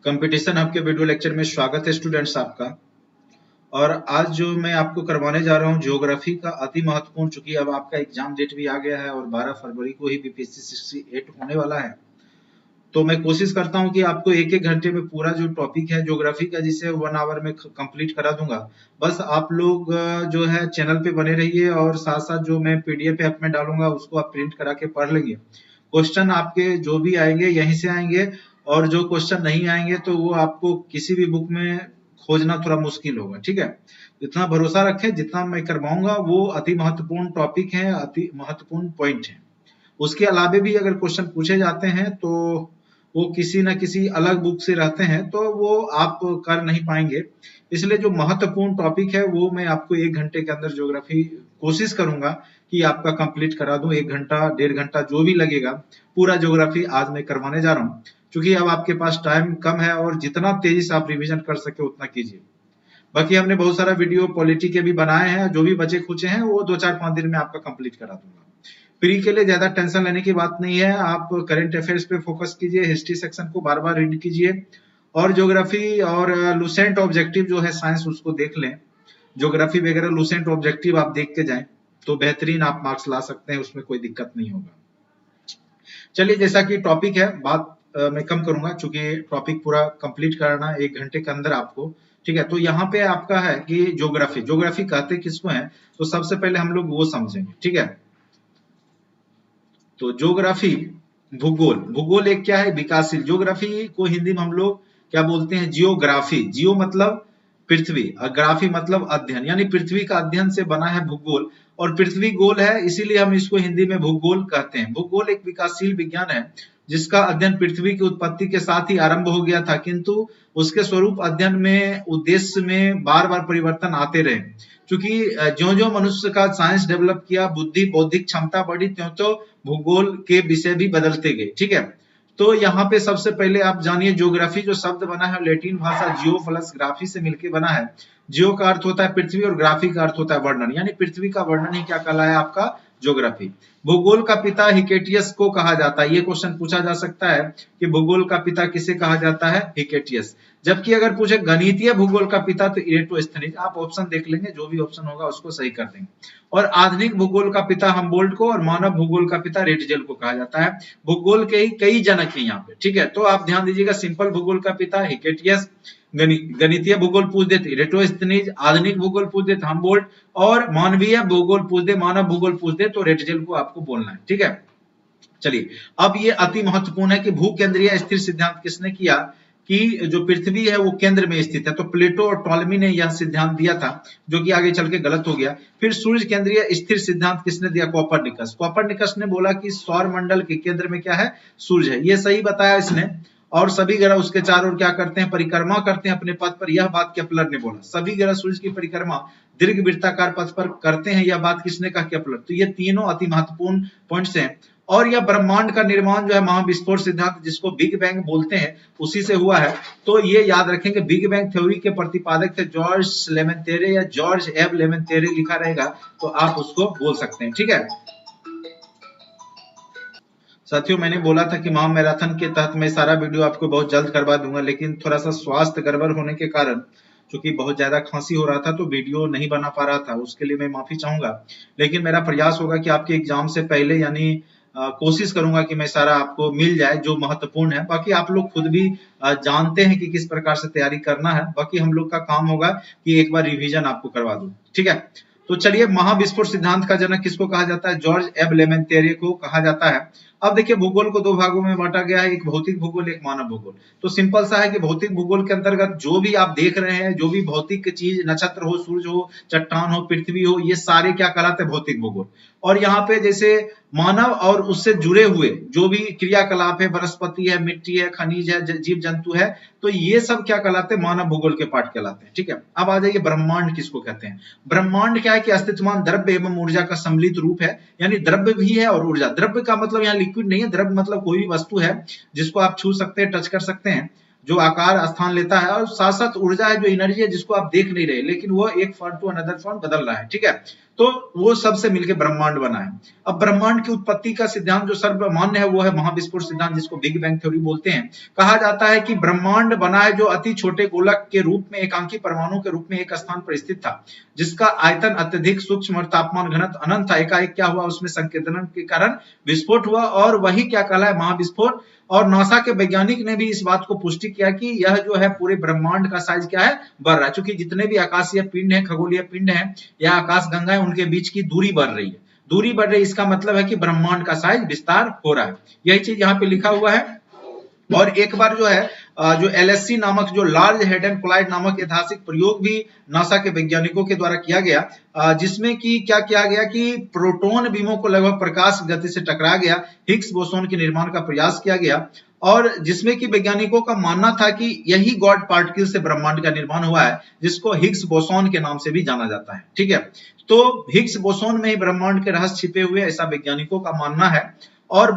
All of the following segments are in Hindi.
कंपटीशन हब के वीडियो लेक्चर में स्वागत है स्टूडेंट्स आपका। और आज जो मैं आपको करवाने जा रहा हूँ ज्योग्राफी का अति महत्वपूर्ण, चूंकि अब आपका एग्जाम डेट भी आ गया है और 12 फरवरी को ही बीपीएससी 68 होने वाला है, तो मैं कोशिश करता हूँ कि आपको एक एक घंटे में पूरा जो टॉपिक है ज्योग्राफी का, जिसे 1 आवर में कंप्लीट करा दूंगा। बस आप लोग जो है चैनल पे बने रहिए और साथ साथ जो मैं पीडीएफ ऐप में डालूंगा उसको आप प्रिंट करा के पढ़ लेंगे। क्वेश्चन आपके जो भी आएंगे यहीं से आएंगे, और जो क्वेश्चन नहीं आएंगे तो वो आपको किसी भी बुक में खोजना थोड़ा मुश्किल होगा। ठीक है, इतना भरोसा रखें, जितना मैं करवाऊंगा वो अति महत्वपूर्ण टॉपिक है, अति महत्वपूर्ण पॉइंट है। उसके अलावे भी अगर क्वेश्चन पूछे जाते हैं तो वो किसी न किसी अलग बुक से रहते हैं, तो वो आप कर नहीं पाएंगे। इसलिए जो महत्वपूर्ण टॉपिक है वो मैं आपको 1 घंटे के अंदर ज्योग्राफी कोशिश करूंगा कि आपका कंप्लीट करा दूं। 1 घंटा 1.5 घंटा जो भी लगेगा, पूरा ज्योग्राफी आज मैं करवाने जा रहा हूँ। क्योंकि अब आपके पास टाइम कम है और जितना तेजी से आप रिवीजन कर सके उतना कीजिए। बाकी हमने बहुत सारा वीडियो पॉलिटी के भी बनाए हैं, जो भी बचे खुचे हैं वो 2-4-5 दिन में आपका कंप्लीट करा दूंगा। प्री के लिए ज्यादा टेंशन लेने की बात नहीं है, आप करंट अफेयर्स पे फोकस कीजिए, हिस्ट्री सेक्शन को बार बार रीड कीजिए, और ज्योग्राफी और लुसेंट ऑब्जेक्टिव जो है साइंस उसको देख लें। ज्योग्राफी वगैरह लुसेंट ऑब्जेक्टिव आप देख के जाएं तो बेहतरीन आप मार्क्स ला सकते हैं, उसमें कोई दिक्कत नहीं होगा। चलिए, जैसा कि टॉपिक है बात मैं कम करूंगा, चूंकि टॉपिक पूरा कंप्लीट करना 1 घंटे के अंदर आपको। ठीक है, तो यहाँ पे आपका है कि ज्योग्राफी कहते किसको है, तो सबसे पहले हम लोग वो समझेंगे। ठीक है, तो ज्योग्राफी भूगोल एक क्या है, विकासशील। ज्योग्राफी को हिंदी में हम लोग क्या बोलते हैं, जियोग्राफी। जियो मतलब पृथ्वी और ग्राफी मतलब अध्ययन, यानी पृथ्वी का अध्ययन से बना है भूगोल। और पृथ्वी गोल है इसीलिए हम इसको हिंदी में भूगोल कहते हैं। भूगोल एक विकासशील विज्ञान है जिसका अध्ययन पृथ्वी की उत्पत्ति के साथ ही आरंभ हो गया था, किंतु उसके स्वरूप अध्ययन में उद्देश्य में बार बार परिवर्तन आते रहे। क्योंकि जो जो मनुष्य का साइंस डेवलप किया, बुद्धि बौद्धिक क्षमता बढ़ी, त्यों तो भूगोल के विषय भी बदलते गए। ठीक है, तो यहाँ पे सबसे पहले आप जानिए ज्योग्राफी जो शब्द बना है लैटिन भाषा जियो प्लस ग्राफी से मिलकर बना है। जियो का अर्थ होता है पृथ्वी और ग्राफी का अर्थ होता है वर्णन, यानी पृथ्वी का वर्णन ही क्या कहलाया आपका, ज्योग्राफी। भूगोल का पिता हिकेटियस को कहा जाता है। ये क्वेश्चन पूछा जा सकता है कि भूगोल का पिता किसे कहा जाता है, हिकेटियस। जबकि अगर पूछे गणितीय भूगोल का पिता तो इरेटोस्थनीज। आप ऑप्शन देख लेंगे, जो भी ऑप्शन होगा उसको सही कर देंगे। और आधुनिक भूगोल का पिता हमबोल्ट को और मानव भूगोल का पिता रेटजेल को कहा जाता है। भूगोल के ही कई जनक हैं यहाँ पे। ठीक है, तो आप ध्यान दीजिएगा, सिंपल भूगोल का पिता हिकेटियस, गणितीय भूगोल पूछ देते इरेटोस्थनीज, आधुनिक भूगोल पूछ देते हमबोल्ट, और मानवीय भूगोल पूछ दे, मानव भूगोल पूछ दे तो रेटजेल को आपको बोलना है। ठीक है, चलिए अब ये अति महत्वपूर्ण है कि भू केंद्रीय स्थिर सिद्धांत किसने किया, कि जो पृथ्वी है वो केंद्र में स्थित है। तो प्लेटो और टॉलमी ने यह सिद्धांत दिया था, जो कि आगे चल के गलत हो गया। फिर सूर्य केंद्रीय स्थिर सिद्धांत किसने दिया, कोपरनिकस। कोपरनिकस ने बोला कि सौर मंडल के केंद्र में क्या है, सूर्य है। ये सही बताया इसने। और सभी ग्रह उसके चारों ओर क्या करते हैं, परिक्रमा करते हैं अपने पथ पर। यह बात केपलर ने बोला। सभी ग्रह सूर्य की परिक्रमा दीर्घ वृत्ताकार पथ पर करते हैं, यह बात किसने कहा, केपलर। तो ये तीनों अति महत्वपूर्ण पॉइंट्स हैं। और यह ब्रह्मांड का निर्माण जो है महाविस्फोट सिद्धांत, जिसको बिग बैंग बोलते हैं, उसी से हुआ है। तो ये याद रखेंगे, बिग बैंग थ्योरी के प्रतिपादक थे जॉर्ज लेमेंतेरे, या जॉर्ज एब लेमेंतेरे लिखा रहेगा तो आप उसको बोल सकते हैं। ठीक है साथियों, मैंने बोला था कि महा मैराथन के तहत मैं सारा वीडियो आपको बहुत जल्द करवा दूंगा, लेकिन थोड़ा सा स्वास्थ्य गड़बड़ होने के कारण, क्योंकि बहुत ज्यादा खांसी हो रहा था, तो वीडियो नहीं बना पा रहा था। उसके लिए मैं माफी चाहूंगा, लेकिन मेरा प्रयास होगा कि आपके एग्जाम से पहले, यानी कोशिश करूंगा कि मैं सारा आपको मिल जाए जो महत्वपूर्ण है। बाकी आप लोग खुद भी जानते हैं कि किस प्रकार से तैयारी करना है। बाकी हम लोग का काम होगा कि एक बार रिवीजन आपको करवा दूं। ठीक है, तो चलिए, महाविस्फोट सिद्धांत का जनक किसको कहा जाता है, जॉर्ज एब लेमेंतेरे को कहा जाता है। अब देखिए, भूगोल को 2 भागों में बांटा गया है, एक भौतिक भूगोल, एक मानव भूगोल। तो सिंपल सा है कि भौतिक भूगोल के अंतर्गत जो भी आप देख रहे हैं, जो भी भौतिक चीज, नक्षत्र हो, सूर्य हो, चट्टान हो, पृथ्वी हो, ये सारे क्या कहलाते हैं, भौतिक भूगोल। और यहाँ पे जैसे मानव और उससे जुड़े हुए जो भी क्रियाकलाप है, वनस्पति है, मिट्टी है, खनिज है, जीव जंतु है, तो ये सब क्या कहलाते हैं, मानव भूगोल के पाठ कहलाते हैं। ठीक है, अब आ जाइए ब्रह्मांड किसको कहते हैं। ब्रह्मांड क्या है कि अस्तित्वमान द्रव्य एवं ऊर्जा का सम्मिलित रूप है, यानी द्रव्य भी है और ऊर्जा। द्रव्य का मतलब यहाँ लिक्विड नहीं है, द्रव्य मतलब कोई भी वस्तु है जिसको आप छू सकते हैं, टच कर सकते हैं, जो आकार स्थान लेता है। और साथ साथ ऊर्जा है, जो एनर्जी है, जिसको आप देख नहीं रहे, लेकिन वो एक फॉर्म टू अनदर फॉर्म बदल रहा है। ठीक है, तो वो सबसे मिलकर ब्रह्मांड बना है। अब ब्रह्मांड की उत्पत्ति का सिद्धांत जो सर्वमान्य है वो है महाविस्फोट सिद्धांत, जिसको बिग बैंग थ्योरी बोलते हैं। कहा जाता है कि ब्रह्मांड बना है जो अति छोटे गोलक के रूप में एकांकी परमाणु के रूप में एक स्थान पर स्थित था, जिसका आयतन अत्यधिक सूक्ष्म और तापमान घनत्व अनंत था। एकाएक क्या हुआ, उसमें संकेतन के कारण विस्फोट हुआ और वही क्या कहलाया, महाविस्फोट। और नासा के वैज्ञानिक ने भी इस बात को पुष्टि किया कि यह जो है पूरे ब्रह्मांड का साइज क्या है, बढ़ रहा है। क्योंकि जितने भी आकाशीय पिंड है, खगोलीय पिंड है या आकाश गंगा है, उनके बीच की दूरी बढ़ रही है। दूरी बढ़ रही है, इसका मतलब है कि ब्रह्मांड का साइज विस्तार हो रहा है। यही चीज यहाँ पे लिखा हुआ है। और एक बार जो है जो LHC नामक जो लार्ज हेडन कोलाइड नामक ऐतिहासिक प्रयोग भी नासा के वैज्ञानिकों के द्वारा किया गया, जिसमें कि क्या किया गया कि प्रोटॉन बीमों को लगभग प्रकाश गति से टकरा गया, हिग्स बोसोन के निर्माण का प्रयास किया गया, और जिसमें कि वैज्ञानिकों का मानना था कि यही गॉड पार्टिकल से ब्रह्मांड का निर्माण हुआ है, जिसको हिग्स बोसोन के नाम से भी जाना जाता है। ठीक है, तो हिग्स बोसोन में ही ब्रह्मांड के रहस्य छिपे हुए, ऐसा वैज्ञानिकों का मानना है। और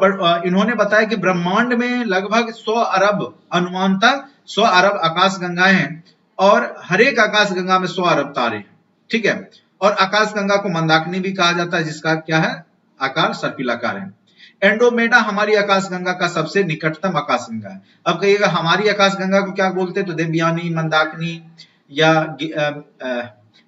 इन्होंने बताया कि ब्रह्मांड में लगभग 100 अरब, अनुमानतः 100 अरब आकाश गंगाएं हैं, और हर एक आकाश गंगा में 100 अरब तारे हैं। ठीक है, और आकाश गंगा को मंदाकिनी भी कहा जाता है, जिसका क्या है, आकार सर्पिलाकार है। एंड्रोमेडा हमारी आकाश गंगा का सबसे निकटतम आकाश गंगा है। अब कहिएगा हमारी आकाश गंगा को क्या बोलते हैं, तो देवयानी, मंदाकिनी या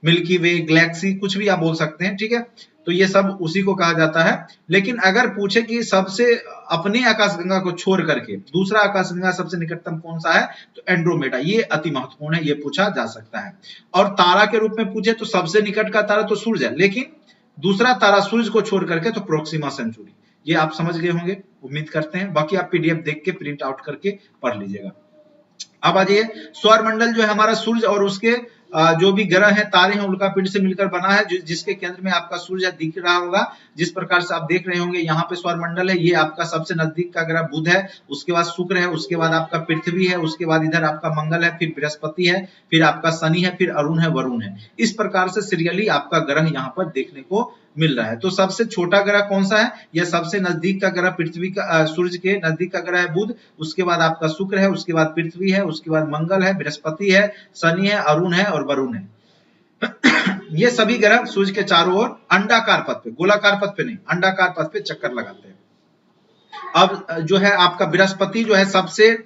मिल्की वे, गैलेक्सी, कुछ भी आप बोल सकते हैं। ठीक है, तो ये सब उसी को कहा जाता है। लेकिन अगर पूछे कि सबसे अपने आकाशगंगा को छोड़ करके दूसरा आकाशगंगा सबसे निकटतम कौन सा है, तो एंड्रोमेडा, ये अति महत्वपूर्ण है, ये पूछा जा सकता है। और तारा के रूप में पूछे तो सबसे निकट का तारा तो सूर्य है, लेकिन दूसरा तारा सूर्य को छोड़ करके तो प्रोक्सिमा सेंचुरी। ये आप समझ गए होंगे, उम्मीद करते हैं। बाकी आप PDF देख के प्रिंट आउट करके पढ़ लीजिएगा। अब आ जाइए, सौरमंडल जो है हमारा सूर्य और उसके जो भी ग्रह हैं, तारे हैं, उनका पिंड से मिलकर बना है, जिसके केंद्र में आपका सूर्य दिख रहा होगा। जिस प्रकार से आप देख रहे होंगे, यहाँ पे सौरमंडल है, ये आपका सबसे नजदीक का ग्रह बुध है, उसके बाद शुक्र है, उसके बाद आपका पृथ्वी है, उसके बाद इधर आपका मंगल है, फिर बृहस्पति है, फिर आपका शनि है, फिर अरुण है, वरुण है। इस प्रकार से सीरियली आपका ग्रह यहाँ पर देखने को मिल रहा है। तो सबसे छोटा ग्रह कौन सा है, या सबसे नजदीक का ग्रह पृथ्वी का, सूर्य के नजदीक का ग्रह है बुध, उसके बाद आपका शुक्र है, उसके बाद पृथ्वी है, उसके बाद मंगल है, बृहस्पति है, शनि है, अरुण है और वरुण है। ये सभी ग्रह सूर्य के चारों ओर अंडाकार पथ पे, गोलाकार पथ पे नहीं, अंडाकार पथ पे चक्कर लगाते हैं। अब जो है आपका बृहस्पति जो है सबसे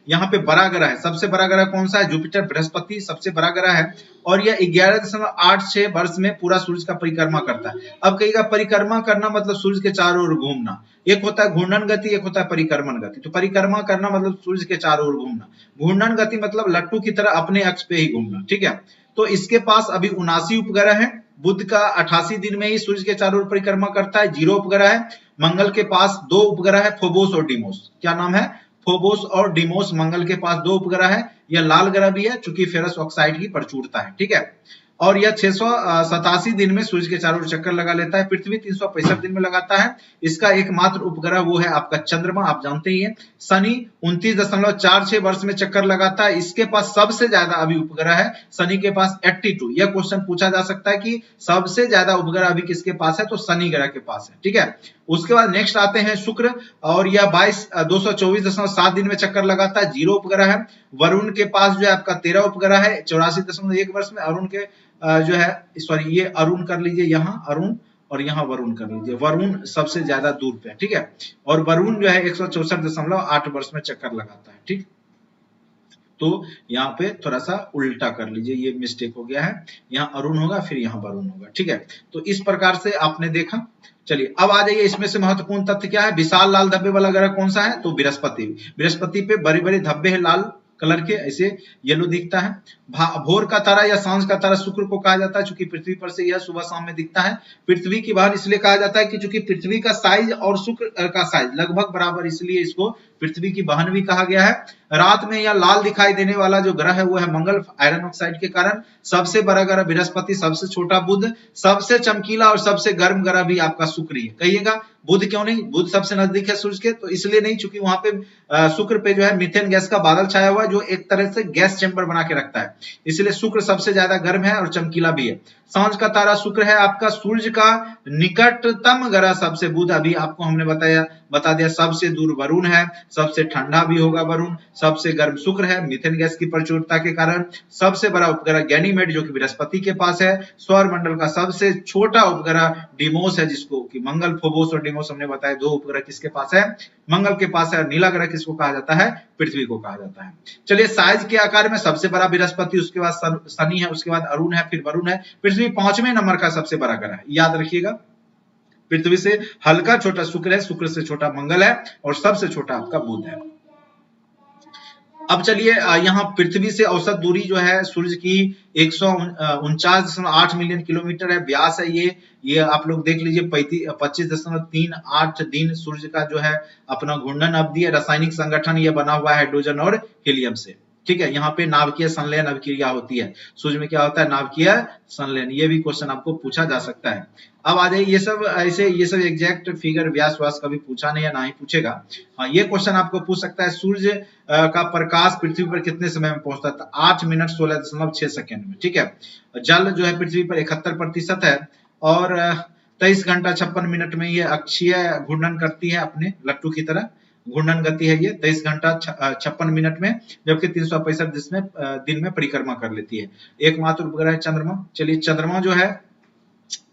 यहाँ पे बड़ा ग्रह है। सबसे बड़ा ग्रह कौन सा है, जुपिटर, बृहस्पति सबसे बड़ा ग्रह है, और यह 11.86 वर्ष में पूरा सूर्य का परिक्रमा करता है। अब कहिएगा परिक्रमा करना मतलब सूर्य के चारों ओर घूमना। एक होता है घूर्णन गति, एक होता है परिक्रमण गति। तो परिक्रमा करना मतलब सूर्य के चारों ओर घूमना, घूर्णन गति मतलब लट्टू की तरह अपने अक्ष पे ही घूमना। ठीक है, तो इसके पास अभी 79 उपग्रह है। बुध का 88 दिन में ही सूर्य के चारों ओर परिक्रमा करता है, 0 उपग्रह है। मंगल के पास 2 उपग्रह है, फोबोस और डिमोस। क्या नाम है, फोबोस और डिमोस। मंगल के पास 2 उपग्रह है। यह लाल ग्रह भी है, चूंकि फेरस ऑक्साइड की प्रचुरता है। ठीक है, और यह 687 दिन में सूर्य के चारों ओर चक्कर लगा लेता है। पृथ्वी 365 दिन में लगाता है। इसका एकमात्र उपग्रह वो है आपका चंद्रमा, आप जानते ही हैं। शनि 29.46 वर्ष में चक्कर लगाता है। इसके पास सबसे ज्यादा अभी उपग्रह है, शनि के पास 82। यह क्वेश्चन पूछा जा सकता है कि सबसे ज्यादा उपग्रह अभी किसके पास है, तो शनि ग्रह के पास है। ठीक है, उसके बाद नेक्स्ट आते हैं शुक्र, और यह 224.7 दिन में चक्कर लगाता है, 0 उपग्रह है। वरुण के पास जो है आपका 13 उपग्रह है, 84.1 वर्ष में। अरुण के जो है, सॉरी ये अरुण कर लीजिए, यहाँ अरुण और यहाँ वरुण कर लीजिए। वरुण सबसे ज्यादा दूर पे है। ठीक है, और वरुण जो है 164.8 वर्ष में चक्कर लगाता है। ठीक, तो यहाँ पे थोड़ा सा उल्टा कर लीजिए, ये मिस्टेक हो गया है, यहाँ अरुण होगा फिर यहाँ वरुण होगा। ठीक है, तो इस प्रकार से आपने देखा। चलिए अब आ जाइए, इसमें से महत्वपूर्ण तथ्य क्या है, विशाल लाल धब्बे वाला ग्रह कौन सा है, तो बृहस्पति। बृहस्पति पे बड़े बड़े धब्बे हैं लाल कलर के, ऐसे येलो दिखता है। भोर का तारा या सांझ का तारा शुक्र को कहा जाता है, चूंकि पृथ्वी पर से यह सुबह शाम में दिखता है। पृथ्वी की बहन इसलिए कहा जाता है कि चूंकि पृथ्वी का साइज और शुक्र का साइज लगभग बराबर, इसलिए इसको पृथ्वी की बहन भी कहा गया है। रात में यह लाल दिखाई देने वाला जो ग्रह है वो है मंगल, आयरन ऑक्साइड के कारण। सबसे बड़ा ग्रह बृहस्पति, सबसे छोटा बुध, सबसे चमकीला और सबसे गर्म ग्रह भी आपका शुक्र ही है। कहिएगा बुध क्यों नहीं, बुध सबसे नजदीक है सूर्य के, तो इसलिए नहीं, चूंकि वहां पे शुक्र पे जो है मीथेन गैस का बादल छाया हुआ है, जो एक तरह से गैस चैम्बर बना के रखता है, इसलिए शुक्र सबसे ज्यादा गर्म है और चमकीला भी है। सांझ का तारा शुक्र है आपका। सूर्य का निकटतम ग्रह सबसे बुध, अभी आपको हमने बताया बता दिया। सबसे दूर वरुण है, सबसे ठंडा भी होगा वरुण, सबसे गर्म शुक्र है मीथेन गैस की प्रचुरता के कारण। सबसे बड़ा उपग्रह गैनीमेड जो कि बृहस्पति के पास है। सौर मंडल का सबसे छोटा उपग्रह डिमोस है, जिसको कि मंगल, फोबोस और डिमोस हमने बताया दो उपग्रह किसके पास है, मंगल के पास है। नीला ग्रह किसको कहा जाता है, पृथ्वी को कहा जाता है। चलिए साइज के आकार में सबसे बड़ा बृहस्पति, उसके बाद शनि है, उसके बाद अरुण है, फिर वरुण है, पृथ्वी 5वें नंबर का सबसे बड़ा ग्रह है, याद रखिएगा। पृथ्वी से हल्का छोटा शुक्र है, शुक्र से छोटा मंगल है और सबसे छोटा आपका बुध है। अब चलिए यहाँ पृथ्वी से औसत दूरी जो है सूर्य की 149.8 मिलियन किलोमीटर है, व्यास है ये आप लोग देख लीजिए। 25.38 दिन सूर्य का जो है अपना घूर्णन अवधि है। रासायनिक संगठन ये बना हुआ है हाइड्रोजन और हीलियम से, ठीक है। यहाँ पे नाभिकीय संलयन अभिक्रिया होती है। सूर्य में क्या होता है, नाभिकीय संलयन। ये भी क्वेश्चन आपको पूछा जा सकता है। अब आ जाइए, ये सब एग्जैक्ट फिगर व्यास व्यास कभी पूछा नहीं है, ना ही पूछेगा। हाँ, ये क्वेश्चन आपको पूछ सकता है, सूर्य का प्रकाश पृथ्वी पर कितने समय में पहुंचता है, 8 मिनट 16.6 सेकेंड में, ठीक है। जल जो है पृथ्वी पर 71% है और 23 घंटा 56 मिनट में ये अक्षीय घूर्णन करती है, अपने लट्टू की तरह घूर्णन गति है ये 23 घंटा 56 मिनट में, जबकि 365 दिन में परिक्रमा कर लेती है। एकमात्र उपग्रह है चंद्रमा। चलिए चंद्रमा जो है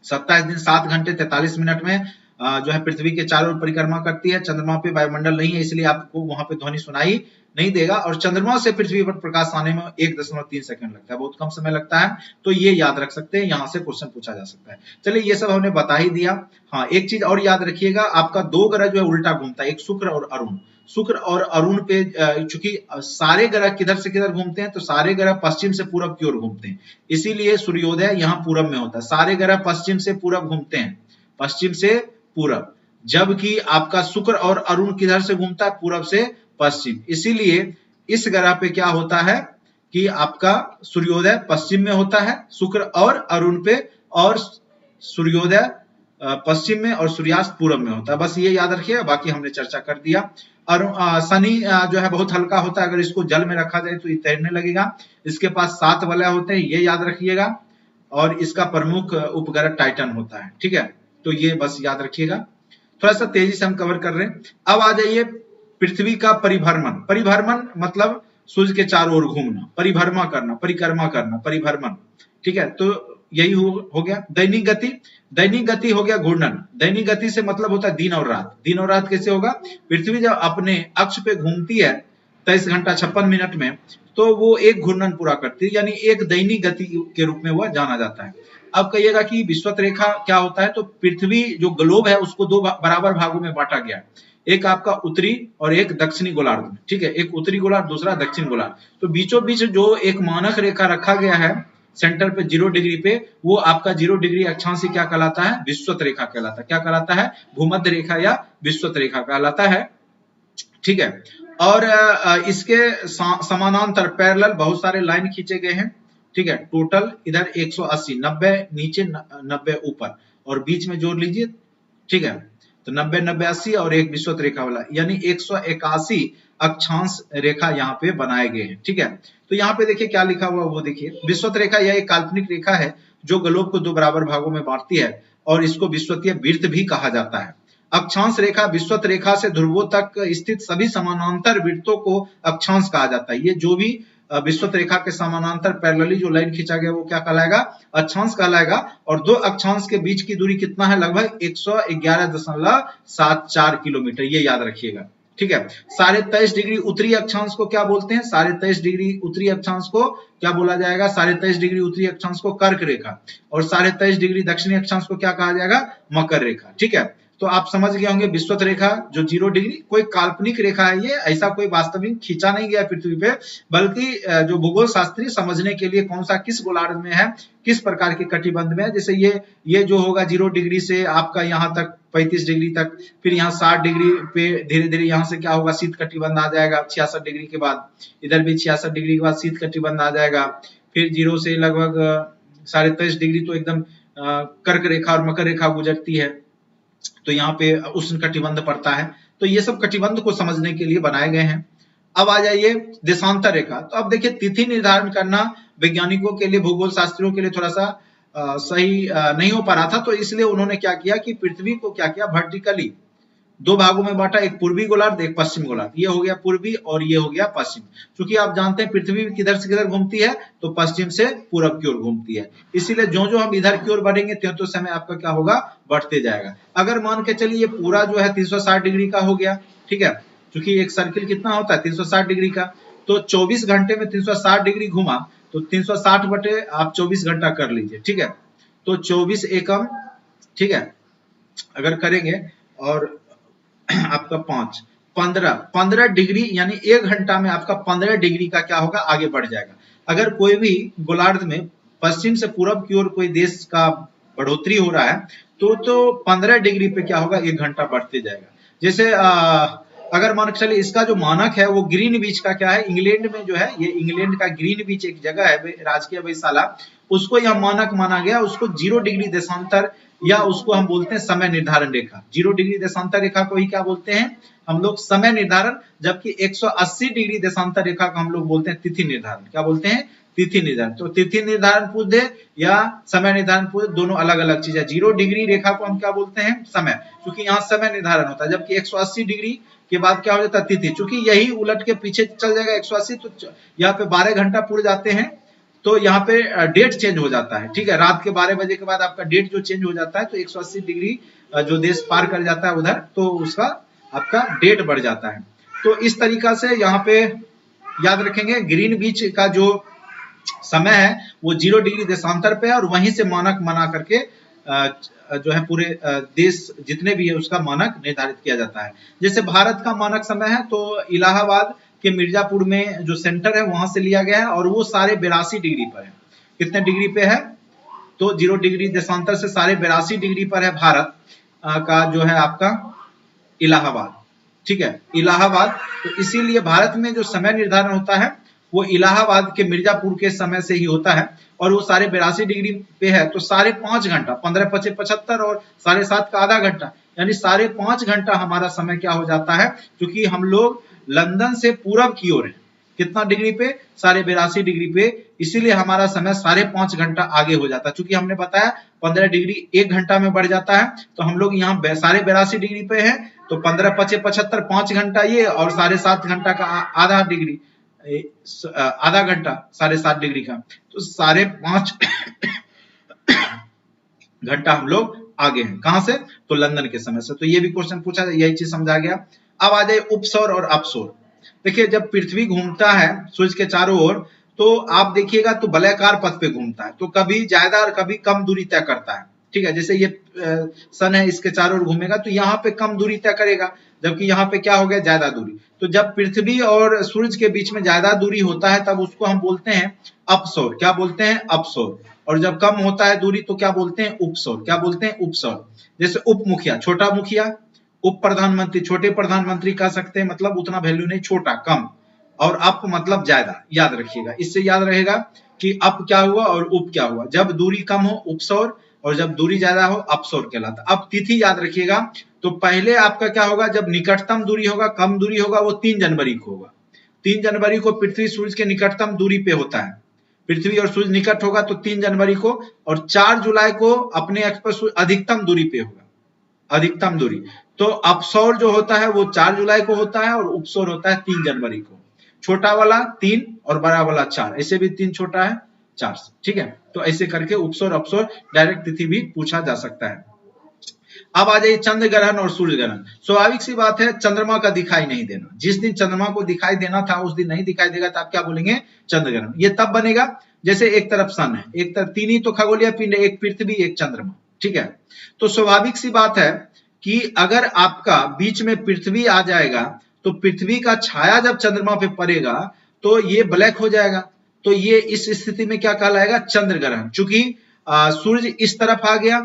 27 दिन 7 घंटे 43 मिनट में जो है पृथ्वी के चारों ओर परिक्रमा करती है। चंद्रमा पे वायुमंडल नहीं है, इसलिए आपको वहां पे ध्वनि सुनाई नहीं देगा और चंद्रमा से पृथ्वी पर प्रकाश आने में 1.3 सेकंड लगता है, बहुत कम समय लगता है। तो ये याद रख सकते हैं, यहाँ से क्वेश्चन पूछा जा सकता है। चलिए ये सब हमने बता ही दिया। हाँ, एक चीज और याद रखिएगा, आपका दो ग्रह जो है उल्टा घूमता है, एक शुक्र और अरुण। शुक्र और अरुण पे चूंकि सारे ग्रह किधर से किधर घूमते हैं, तो सारे ग्रह पश्चिम से पूरब की ओर घूमते हैं, इसीलिए सूर्योदय यहाँ पूरब में होता है। सारे ग्रह पश्चिम से पूरब घूमते हैं, पश्चिम से पूरब, जबकि आपका शुक्र और अरुण किधर से घूमता है, पूरब से पश्चिम। इसीलिए इस ग्रह पे क्या होता है कि आपका सूर्योदय पश्चिम में होता है शुक्र और अरुण पे, और सूर्योदय पश्चिम में और सूर्यास्त पूरब में होता है। बस ये याद रखिएगा, बाकी हमने चर्चा कर दिया। और शनि जो है बहुत हल्का होता है, अगर इसको जल में रखा जाए तो ये तैरने लगेगा। इसके पास 7 वलय होते हैं, ये याद रखिएगा। और इसका प्रमुख उपग्रह टाइटन होता है, ठीक है। तो ये बस याद रखिएगा, थोड़ा सा तेजी से हम कवर कर रहे हैं। अब आ जाइए पृथ्वी का परिभ्रमण। परिभ्रमण मतलब सूर्य के चारों ओर घूमना, परिभ्रमा करना, परिक्रमा करना, परिभ्रमण, ठीक है। तो यही हो गया। दैनिक गति, दैनिक गति हो गया घूर्णन। दैनिक गति से मतलब होता है दिन और रात। दिन और रात कैसे होगा, पृथ्वी जब अपने अक्ष पे घूमती है 23 घंटा 56 मिनट में, तो वो एक घूर्णन पूरा करती है, यानी एक दैनिक गति के रूप में वह जाना जाता है। अब कहिएगा कि विषुवत रेखा क्या होता है, तो पृथ्वी जो ग्लोब है उसको दो बराबर भागों में बांटा गया है, एक आपका उत्तरी और एक दक्षिणी गोलार्ध में, ठीक है। एक उत्तरी गोलार्ध, दूसरा दक्षिण गोलार्ध। तो बीचों बीच जो एक मानक रेखा रखा गया है सेंटर पे 0 डिग्री पे, वो आपका 0 डिग्री अक्षांश क्या कहलाता है, विषुवत रेखा कहलाता है। क्या कहलाता है, भूमध्य रेखा या विषुवत रेखा कहलाता है, ठीक है। और इसके समानांतर पैरेलल बहुत सारे लाइन खींचे गए हैं, ठीक है। टोटल इधर 180, 90 नीचे 90 ऊपर और बीच में जोड़ लीजिए, ठीक है। तो 90 90 80 और एक विषुवत रेखा वाला, यानी 181 अक्षांश रेखा यहाँ पे बनाए गए हैं, ठीक है। तो यहाँ पे देखिए क्या लिखा हुआ वो देखिए, विषुवत रेखा यह एक काल्पनिक रेखा है जो ग्लोब को 2 बराबर भागों में बांटती है और इसको विषुवतीय वृत्त भी कहा जाता है। अक्षांश रेखा विषुवत रेखा से ध्रुवों तक स्थित सभी समानांतर वृत्तों को अक्षांश कहा जाता है। ये जो भी विषुवत रेखा के समानांतर पैरेलली जो लाइन खींचा गया वो क्या कहलाएगा, अक्षांश कहलाएगा। और दो अक्षांश के बीच की दूरी कितना है, लगभग 111.74 किलोमीटर, ये याद रखिएगा, ठीक है। 23.5 डिग्री उत्तरी अक्षांश को क्या बोलते हैं, 23.5 डिग्री उत्तरी अक्षांश को क्या बोला जाएगा, 23.5 डिग्री उत्तरी अक्षांश को कर्क रेखा, और 23.5 डिग्री दक्षिणी अक्षांश को क्या कहा जाएगा, मकर रेखा, ठीक है। तो आप समझ गए होंगे विषुवत रेखा जो 0 डिग्री कोई काल्पनिक रेखा है, ये ऐसा कोई वास्तविक खींचा नहीं गया पृथ्वी पे, बल्कि जो भूगोल शास्त्री समझने के लिए कौन सा किस गोलार्ध में है, किस प्रकार के कटिबंध में है। जैसे ये जो होगा 0 डिग्री से आपका यहाँ तक 35 डिग्री तक, फिर यहाँ 60 डिग्री पे धीरे धीरे यहाँ से क्या होगा, शीत कटिबंध आ जाएगा। 66 डिग्री के बाद इधर भी 66 डिग्री के बाद शीत कटिबंध आ जाएगा। फिर 0 से लगभग 23.5 डिग्री तो एकदम कर्क रेखा और मकर रेखा गुजरती है, तो यहाँ पे उष्ण कटिबंध पड़ता है। तो ये सब कटिबंध को समझने के लिए बनाए गए हैं। अब आ जाइए देशांतर रेखा। तो अब देखिए तिथि निर्धारण करना वैज्ञानिकों के लिए, भूगोल शास्त्रियों के लिए थोड़ा सा सही नहीं हो पा रहा था, तो इसलिए उन्होंने क्या किया कि पृथ्वी को क्या किया, दो भागों में बांटा, एक पूर्वी गोलार्ध एक पश्चिम गोलार्ध, ये हो गया पूर्वी और ये हो गया पश्चिम। क्योंकि आप जानते हैं पृथ्वी किधर से किधर घूमती है, तो पश्चिम से पूरब की ओर घूमती है, इसीलिए जो जो हम इधर की ओर बढ़ेंगे त्यों तो समय आपका क्या होगा, बढ़ते जाएगा। अगर मान के चलिए ये पूरा जो है 360 डिग्री का हो गया, ठीक है, क्योंकि एक सर्किल कितना होता है 360 डिग्री का, तो 24 घंटे में 360 डिग्री घुमा, तो 360 बटे आप 24 घंटा कर लीजिए, ठीक है, तो 24 एकम, ठीक है, अगर करेंगे और आपका 15 डिग्री, यानी 1 घंटा में आपका 15 डिग्री का क्या होगा, आगे बढ़ जाएगा। अगर कोई भी गोलार्ध में पश्चिम से पूरब की ओर कोई देश का बढ़ोतरी हो रहा है तो 15 डिग्री पे क्या होगा, 1 घंटा बढ़ते जाएगा। जैसे अगर मान के चलिए इसका जो मानक है वो ग्रीन बीच का क्या है, इंग्लैंड में जो है, ये इंग्लैंड का ग्रीन बीच एक जगह है राजकीय वेधशाला, उसको यह मानक माना गया, उसको 0 डिग्री देशांतर, या उसको हम बोलते हैं समय निर्धारण रेखा। 0 डिग्री देशांतर रेखा को ही क्या बोलते हैं हम लोग, समय निर्धारण, जबकि 180 डिग्री देशांतर रेखा को हम लोग बोलते हैं तिथि निर्धारण। क्या बोलते हैं, तिथि निर्धारण। तो तिथि निर्धारण पूछ या समय निर्धारण पूछ, दोनों अलग अलग चीज है। 0 डिग्री रेखा को हम क्या बोलते हैं, समय, क्योंकि यहाँ समय निर्धारण होता है, जबकि 180 डिग्री के बाद क्या हो जाता है, तिथि। चूंकि यही उलट के पीछे चल जाएगा 180, तो यहाँ पे 12 घंटा पूरे जाते हैं, तो यहाँ पे डेट चेंज हो जाता है, ठीक है, रात के 12 बजे के बाद आपका डेट जो चेंज हो जाता है, तो 180 डिग्री जो देश पार कर जाता है उधर, तो उसका आपका डेट बढ़ जाता है। तो इस तरीका से यहाँ पे याद रखेंगे, ग्रीन बीच का जो समय है वो 0 डिग्री देशांतर पे है, और वहीं से मानक बना करके जो है पूरे देश जितने भी है उसका मानक निर्धारित किया जाता है। जैसे भारत का मानक समय है तो इलाहाबाद के मिर्जापुर में जो सेंटर है वहां से लिया गया है, और वो सारे 82 डिग्री पर है। कितने डिग्री पे है, तो 0 डिग्री देशांतर से सारे 82 डिग्री पर है भारत का जो है आपका इलाहाबाद, ठीक है, इलाहाबाद। तो इसीलिए भारत में जो समय निर्धारण होता है वो इलाहाबाद के मिर्जापुर के समय से ही होता है, और वो सारे 82 डिग्री पे है, तो साढ़े 5 घंटा, 15 पचे 75 और 7.5 का आधा घंटा, यानी 5.5 घंटा हमारा समय क्या हो जाता है, क्योंकि हम लोग लंदन से पूरब की ओर है, कितना डिग्री पे, 82.5 डिग्री पे, इसीलिए हमारा समय 5.5 घंटा आगे हो जाता है। चूंकि हमने बताया 15 डिग्री 1 घंटा में बढ़ जाता है, तो हम लोग यहाँ 82.5 डिग्री पे है, तो 15 पचे 75, 5 घंटा ये, और 7.5 घंटा का आधा डिग्री, आधा घंटा 7.5 डिग्री का, तो 5.5 घंटा हम लोग आगे हैं। कहां से, तो लंदन के समय से। तो ये भी क्वेश्चन पूछा, यही चीज समझा गया। अब आ जाए उपसौर और अपसौर। देखिए जब पृथ्वी घूमता है सूर्य के चारों ओर, तो आप देखिएगा तो वलयाकार पथ पे घूमता है, तो कभी ज्यादा और कभी कम दूरी तय करता है, ठीक है। जैसे ये सन है, इसके चारों ओर घूमेगा तो यहाँ पे कम दूरी तय करेगा, जबकि यहाँ पे क्या हो गया, ज्यादा दूरी। तो जब पृथ्वी और सूर्य के बीच में ज्यादा दूरी होता है तब उसको हम बोलते हैं अपसौर। क्या बोलते हैं, अपसौर। और जब कम होता है दूरी तो क्या बोलते हैं, उपसौर। क्या बोलते हैं, उपसौर। जैसे उप मुखिया, छोटा मुखिया, उप प्रधानमंत्री, छोटे प्रधानमंत्री कह सकते हैं, मतलब उतना वैल्यू नहीं, छोटा, कम, और अप मतलब ज्यादा। याद रखिएगा, इससे याद रहेगा कि अप क्या हुआ और उप क्या हुआ। जब दूरी कम हो उपसौर, और जब दूरी ज्यादा हो अपसौर कहलाता। अब तिथि याद रखिएगा, तो पहले आपका क्या होगा, जब निकटतम दूरी होगा, कम दूरी होगा, वो 3 जनवरी को होगा। 3 जनवरी को पृथ्वी सूर्य के निकटतम दूरी पे होता है, पृथ्वी और सूर्य निकट होगा तो 3 जनवरी को, और 4 जुलाई को अपने अक्ष पर सूर्य अधिकतम दूरी पे होगा, अधिकतम दूरी। तो अपसौर जो होता है वो 4 जुलाई को होता है, और उपसौर होता है 3 जनवरी को। छोटा वाला 3 और बड़ा वाला 4, ऐसे भी 3 छोटा है 4, ठीक है। तो ऐसे करके उपसौर अपसौर डायरेक्ट तिथि भी पूछा जा सकता है। अब आ जाइए चंद्र ग्रहण और सूर्य ग्रहण। स्वाभाविक सी बात है, चंद्रमा का दिखाई नहीं देना। जिस दिन चंद्रमा को दिखाई देना था उस दिन नहीं दिखाई देगा, तो आप क्या बोलेंगे, चंद्र ग्रहण। ये तब बनेगा जैसे एक तरफ सन है, एक तरफ 3 ही तो खगोलीय पिंड है, एक पृथ्वी एक चंद्रमा, ठीक है। तो स्वाभाविक सी बात है कि अगर आपका बीच में पृथ्वी आ जाएगा तो पृथ्वी का छाया जब चंद्रमा पे पड़ेगा तो ये ब्लैक हो जाएगा। तो ये इस स्थिति में क्या कहलाएगा, चंद्र ग्रहण। चूंकि सूर्य इस तरफ आ गया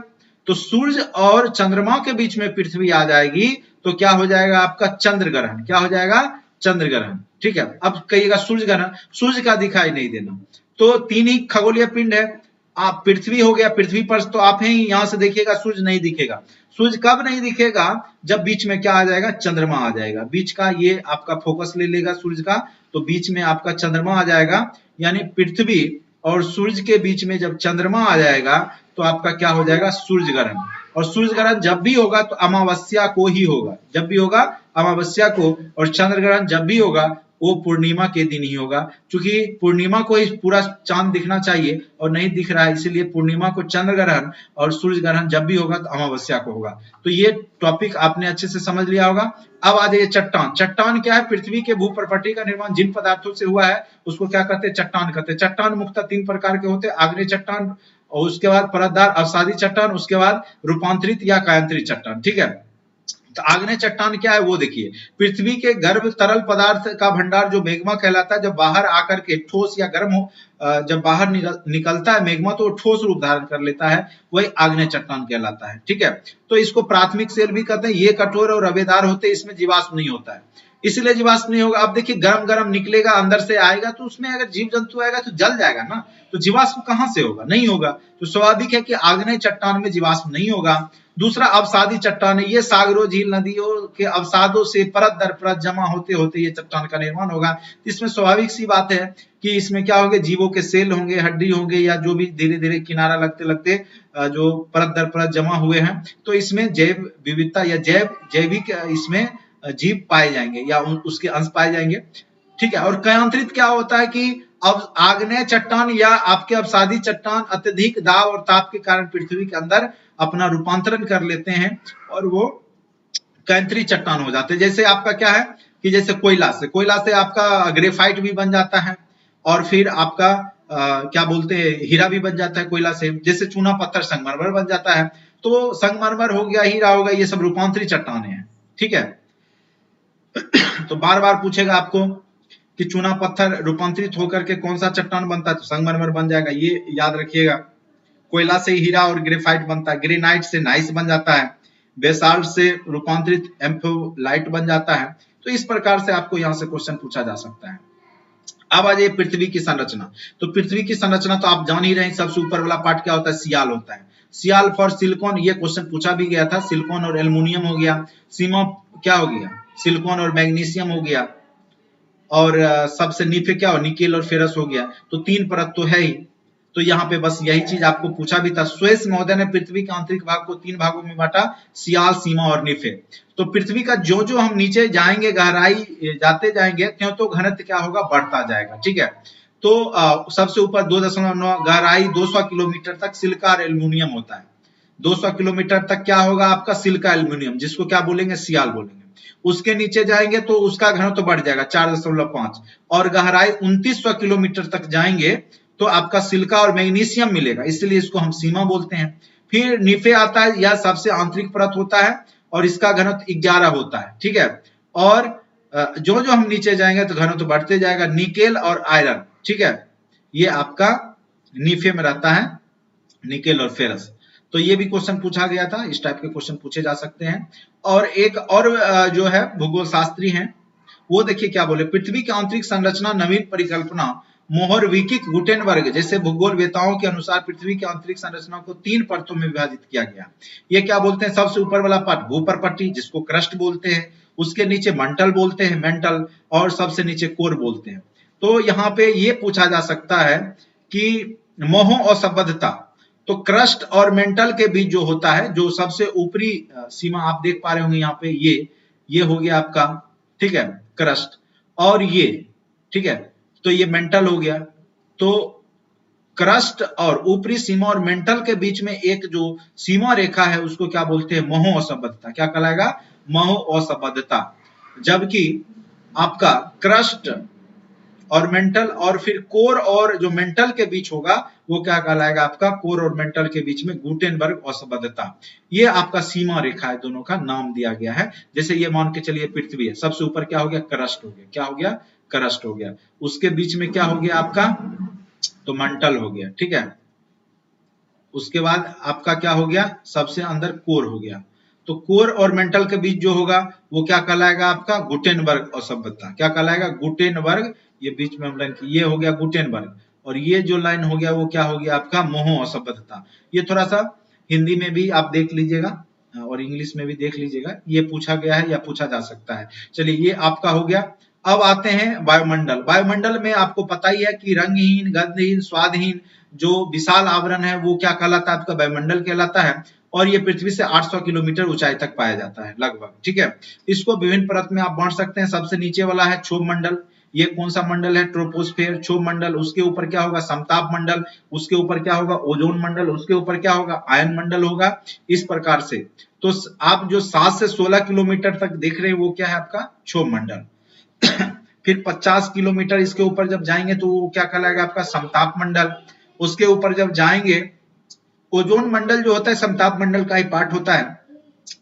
तो सूर्य और चंद्रमा के बीच में पृथ्वी आ जाएगी तो क्या हो जाएगा आपका चंद्र ग्रहण। क्या हो जाएगा, चंद्र ग्रहण, ठीक है। अब कहिएगा सूर्य ग्रहण, सूर्य का दिखाई नहीं देना। तो 3 ही खगोलीय पिंड है, आप पृथ्वी हो गया, पृथ्वी पर तो आप हैं, यहां से देखिएगा सूर्य नहीं दिखेगा। सूर्य कब नहीं दिखेगा, जब बीच में क्या आ जाएगा, चंद्रमा आ जाएगा। बीच का ये आपका फोकस ले लेगा सूर्य का, तो बीच में आपका चंद्रमा आ जाएगा। यानी पृथ्वी और सूर्य के बीच में जब चंद्रमा आ जाएगा तो आपका क्या हो जाएगा, सूर्य ग्रहण। और सूर्य ग्रहण जब भी होगा तो अमावस्या को ही होगा, जब भी होगा अमावस्या को, और चंद्र ग्रहण जब भी होगा वो पूर्णिमा के दिन ही होगा। क्योंकि पूर्णिमा को ही पूरा चांद दिखना चाहिए और नहीं दिख रहा है, इसीलिए पूर्णिमा को चंद्र ग्रहण और सूर्य ग्रहण जब भी होगा तो अमावस्या को होगा। तो ये टॉपिक आपने अच्छे से समझ लिया होगा। अब आ जाइए चट्टान। चट्टान क्या है? पृथ्वी के भूप्रपट्टी का निर्माण जिन पदार्थों से हुआ है उसको क्या कहते हैं? चट्टान कहते हैं। चट्टान मुख्यतः 3 प्रकार के होते हैं, आग्नेय चट्टान, और उसके बाद परतदार अवसादी चट्टान, उसके बाद रूपांतरित या कायांतरित चट्टान। ठीक है, तो आग्नेय चट्टान क्या है वो देखिए। पृथ्वी के गर्भ तरल पदार्थ का भंडार जो मैग्मा कहलाता है, जब बाहर आकर के ठोस या गर्म हो, जब बाहर निकलता है मैग्मा तो ठोस रूप धारण कर लेता है, वही आग्नेय चट्टान कहलाता है। ठीक है, तो इसको प्राथमिक सेल भी कहते हैं। ये कठोर और रवेदार होते हैं, इसमें जीवाश्म नहीं होता है, इसलिए जीवाश्म नहीं होगा। अब देखिए गरम गरम निकलेगा, अंदर से आएगा तो उसमें अगर जीव जंतु आएगा तो जल जाएगा ना, तो जीवाश्म कहां से होगा? नहीं होगा। तो स्वाभाविक है कि आग्नेय चट्टान में जीवाश्म नहीं होगा। दूसरा अवसादी चट्टान है, ये सागरों झील नदियों के अवसादों से परत दर परत जमा होते होते ये चट्टान का निर्माण होगा। इसमें स्वाभाविक सी बात है कि इसमें क्या होंगे? जीवों के सेल होंगे, हड्डी होंगे, या जो भी धीरे धीरे किनारा लगते लगते जो परत दर परत जमा हुए हैं, तो इसमें जैव विविधता या जैविक इसमें जीव पाए जाएंगे या उसके अंश पाए जाएंगे। ठीक है, और कायांतरित क्या होता है कि अब आग्नेय चट्टान या आपके अवसादी चट्टान अत्यधिक दाब और ताप के कारण पृथ्वी के अंदर अपना रूपांतरण कर लेते हैं और वो कायांतरित चट्टान हो जाते हैं। जैसे आपका क्या है कि जैसे कोयला से आपका ग्रेफाइट भी बन जाता है, और फिर आपका क्या बोलते हैं, हीरा भी बन जाता है कोयला से। जैसे चूना पत्थर संगमरमर बन जाता है, तो संगमरमर हो गया, हीरा हो गया, ये सब रूपांतरित चट्टाने हैं। ठीक है, तो बार बार पूछेगा आपको कि चूना पत्थर रूपांतरित होकर के कौन सा चट्टान बनता है, तो संगमरमर बन जाएगा, ये याद रखिएगा। कोयला से हीरा और ग्रेफाइट बनता है, ग्रेनाइट से नाइस बन जाता है, बेसाल्ट से रूपांतरित एम्फोलाइट बन जाता है। तो इस प्रकार से आपको यहाँ से क्वेश्चन पूछा जा सकता है। अब आ जाइए पृथ्वी की संरचना। तो पृथ्वी की संरचना तो आप जान ही रहे हैं, सबसे ऊपर वाला पार्ट क्या होता है? सियाल होता है। सियाल फॉर सिलिकॉन, ये क्वेश्चन पूछा भी गया था। सिलिकॉन और एल्युमिनियम हो गया, सीमा क्या हो गया? सिलिकॉन और मैग्नीशियम हो गया, और सबसे नीचे क्या हो? निकेल और फेरस हो गया। तो 3 परत तो है ही, तो यहाँ पे बस यही चीज आपको पूछा भी था। स्वेस महोदय ने पृथ्वी के आंतरिक भाग को 3 भागों में बांटा, सियाल, सीमा और निफे। तो पृथ्वी का जो जो हम नीचे जाएंगे, गहराई जाते जाएंगे, क्यों तो घनत्व क्या होगा? बढ़ता जाएगा। ठीक है, तो सबसे ऊपर 2.9 गहराई 200 किलोमीटर तक सिलिका और एल्युमिनियम होता है। 200 किलोमीटर तक क्या होगा आपका? सिलिका एल्युमिनियम, जिसको क्या बोलेंगे? सियाल बोलेंगे। उसके नीचे जाएंगे तो उसका घनत्व तो बढ़ जाएगा 4.5, और गहराई 2900 किलोमीटर तक जाएंगे तो आपका सिलिका और मैग्नीशियम मिलेगा, इसलिए इसको हम सीमा बोलते हैं। फिर निफे आता है, यह सबसे आंतरिक परत होता है और इसका घनत्व 11 होता है। ठीक है, और जो जो हम नीचे जाएंगे तो घनत्व बढ़ते जाएगा। निकेल और आयरन, ठीक है, ये आपका निफे में रहता है, निकेल और फेरस। तो ये भी क्वेश्चन पूछा गया था, इस टाइप के क्वेश्चन पूछे जा सकते हैं। और एक और जो है भूगोल शास्त्री हैं, वो देखिए क्या बोले। पृथ्वी की आंतरिक संरचना नवीन परिकल्पना मोहरविकिक गुटेनबर्ग जैसे भूगोल वेताओं के अनुसार पृथ्वी की आंतरिक संरचना को 3 परतों में विभाजित किया गया। ये क्या बोलते हैं? सबसे ऊपर वाला पार्ट भूप्रपट्टी, जिसको क्रस्ट बोलते हैं, उसके नीचे मंटल बोलते हैं, मेंटल, और सबसे नीचे कोर बोलते हैं। तो यहाँ पे ये पूछा जा सकता है कि मोह और संबद्धता, तो क्रस्ट और मेंटल के बीच जो होता है, जो सबसे ऊपरी सीमा आप देख पा रहे होंगे यहाँ पे, ये हो गया आपका, ठीक है, क्रस्ट, और ये, ठीक है, तो ये मेंटल हो गया। तो क्रस्ट और ऊपरी सीमा और मेंटल के बीच में एक जो सीमा रेखा है उसको क्या बोलते हैं? मोह और संबद्धता। क्या कहलाएगा? मोह और संबद्धता। जबकि आपका क्रस्ट और मेंटल और फिर कोर और जो मेंटल के बीच होगा वो क्या कहलाएगा? आपका कोर और मेंटल के बीच में गुटेनबर्ग और संबद्धता। ये आपका सीमा रेखा है, दोनों का नाम दिया गया है। जैसे ये मान के चलिए पृथ्वी है, सबसे ऊपर क्या हो गया? क्रस्ट हो गया। क्या हो गया? क्रस्ट हो गया। उसके बीच में क्या हो गया आपका? तो मंटल हो गया, ठीक है। उसके बाद आपका क्या हो गया? सबसे अंदर कोर हो गया। तो कोर और मेंटल के बीच जो होगा वो क्या कहलाएगा? आपका गुटेनबर्ग और संबद्धता। क्या कहलाएगा? गुटेनबर्ग। ये बीच में हम लाइन की, ये हो गया गुटेनबर्ग, और ये जो लाइन हो गया वो क्या हो गया आपका? मोह और संबद्धता। ये थोड़ा सा हिंदी में भी आप देख लीजिएगा और इंग्लिश में भी देख लीजिएगा, ये पूछा गया है या पूछा जा सकता है। चलिए ये आपका हो गया। अब आते हैं वायुमंडल। वायुमंडल में आपको पता ही है कि रंगहीन, गंधहीन, स्वादहीन जो विशाल आवरण है वो क्या कहलाता है? आपका वायुमंडल कहलाता है। और ये पृथ्वी से 800 किलोमीटर ऊंचाई तक पाया जाता है लगभग, ठीक है। इसको विभिन्न परत में आप बांट सकते हैं। सबसे नीचे वाला है क्षोभ मंडल, ये कौन सा मंडल है, ट्रोपोस्फेयर, क्षोभ मंडल। उसके ऊपर क्या होगा, समताप मंडल। उसके ऊपर क्या होगा, ओजोन मंडल। उसके ऊपर क्या होगा, आयन मंडल होगा। इस प्रकार से तो आप जो 7 से 16 किलोमीटर तक देख रहे हैं वो क्या है आपका क्षोभ मंडल। फिर 50 किलोमीटर इसके ऊपर जब जाएंगे तो वो क्या कहलाएगा आपका समताप मंडल। उसके ऊपर जब जाएंगे, ओजोन मंडल जो होता है समताप मंडल का ही पार्ट होता है।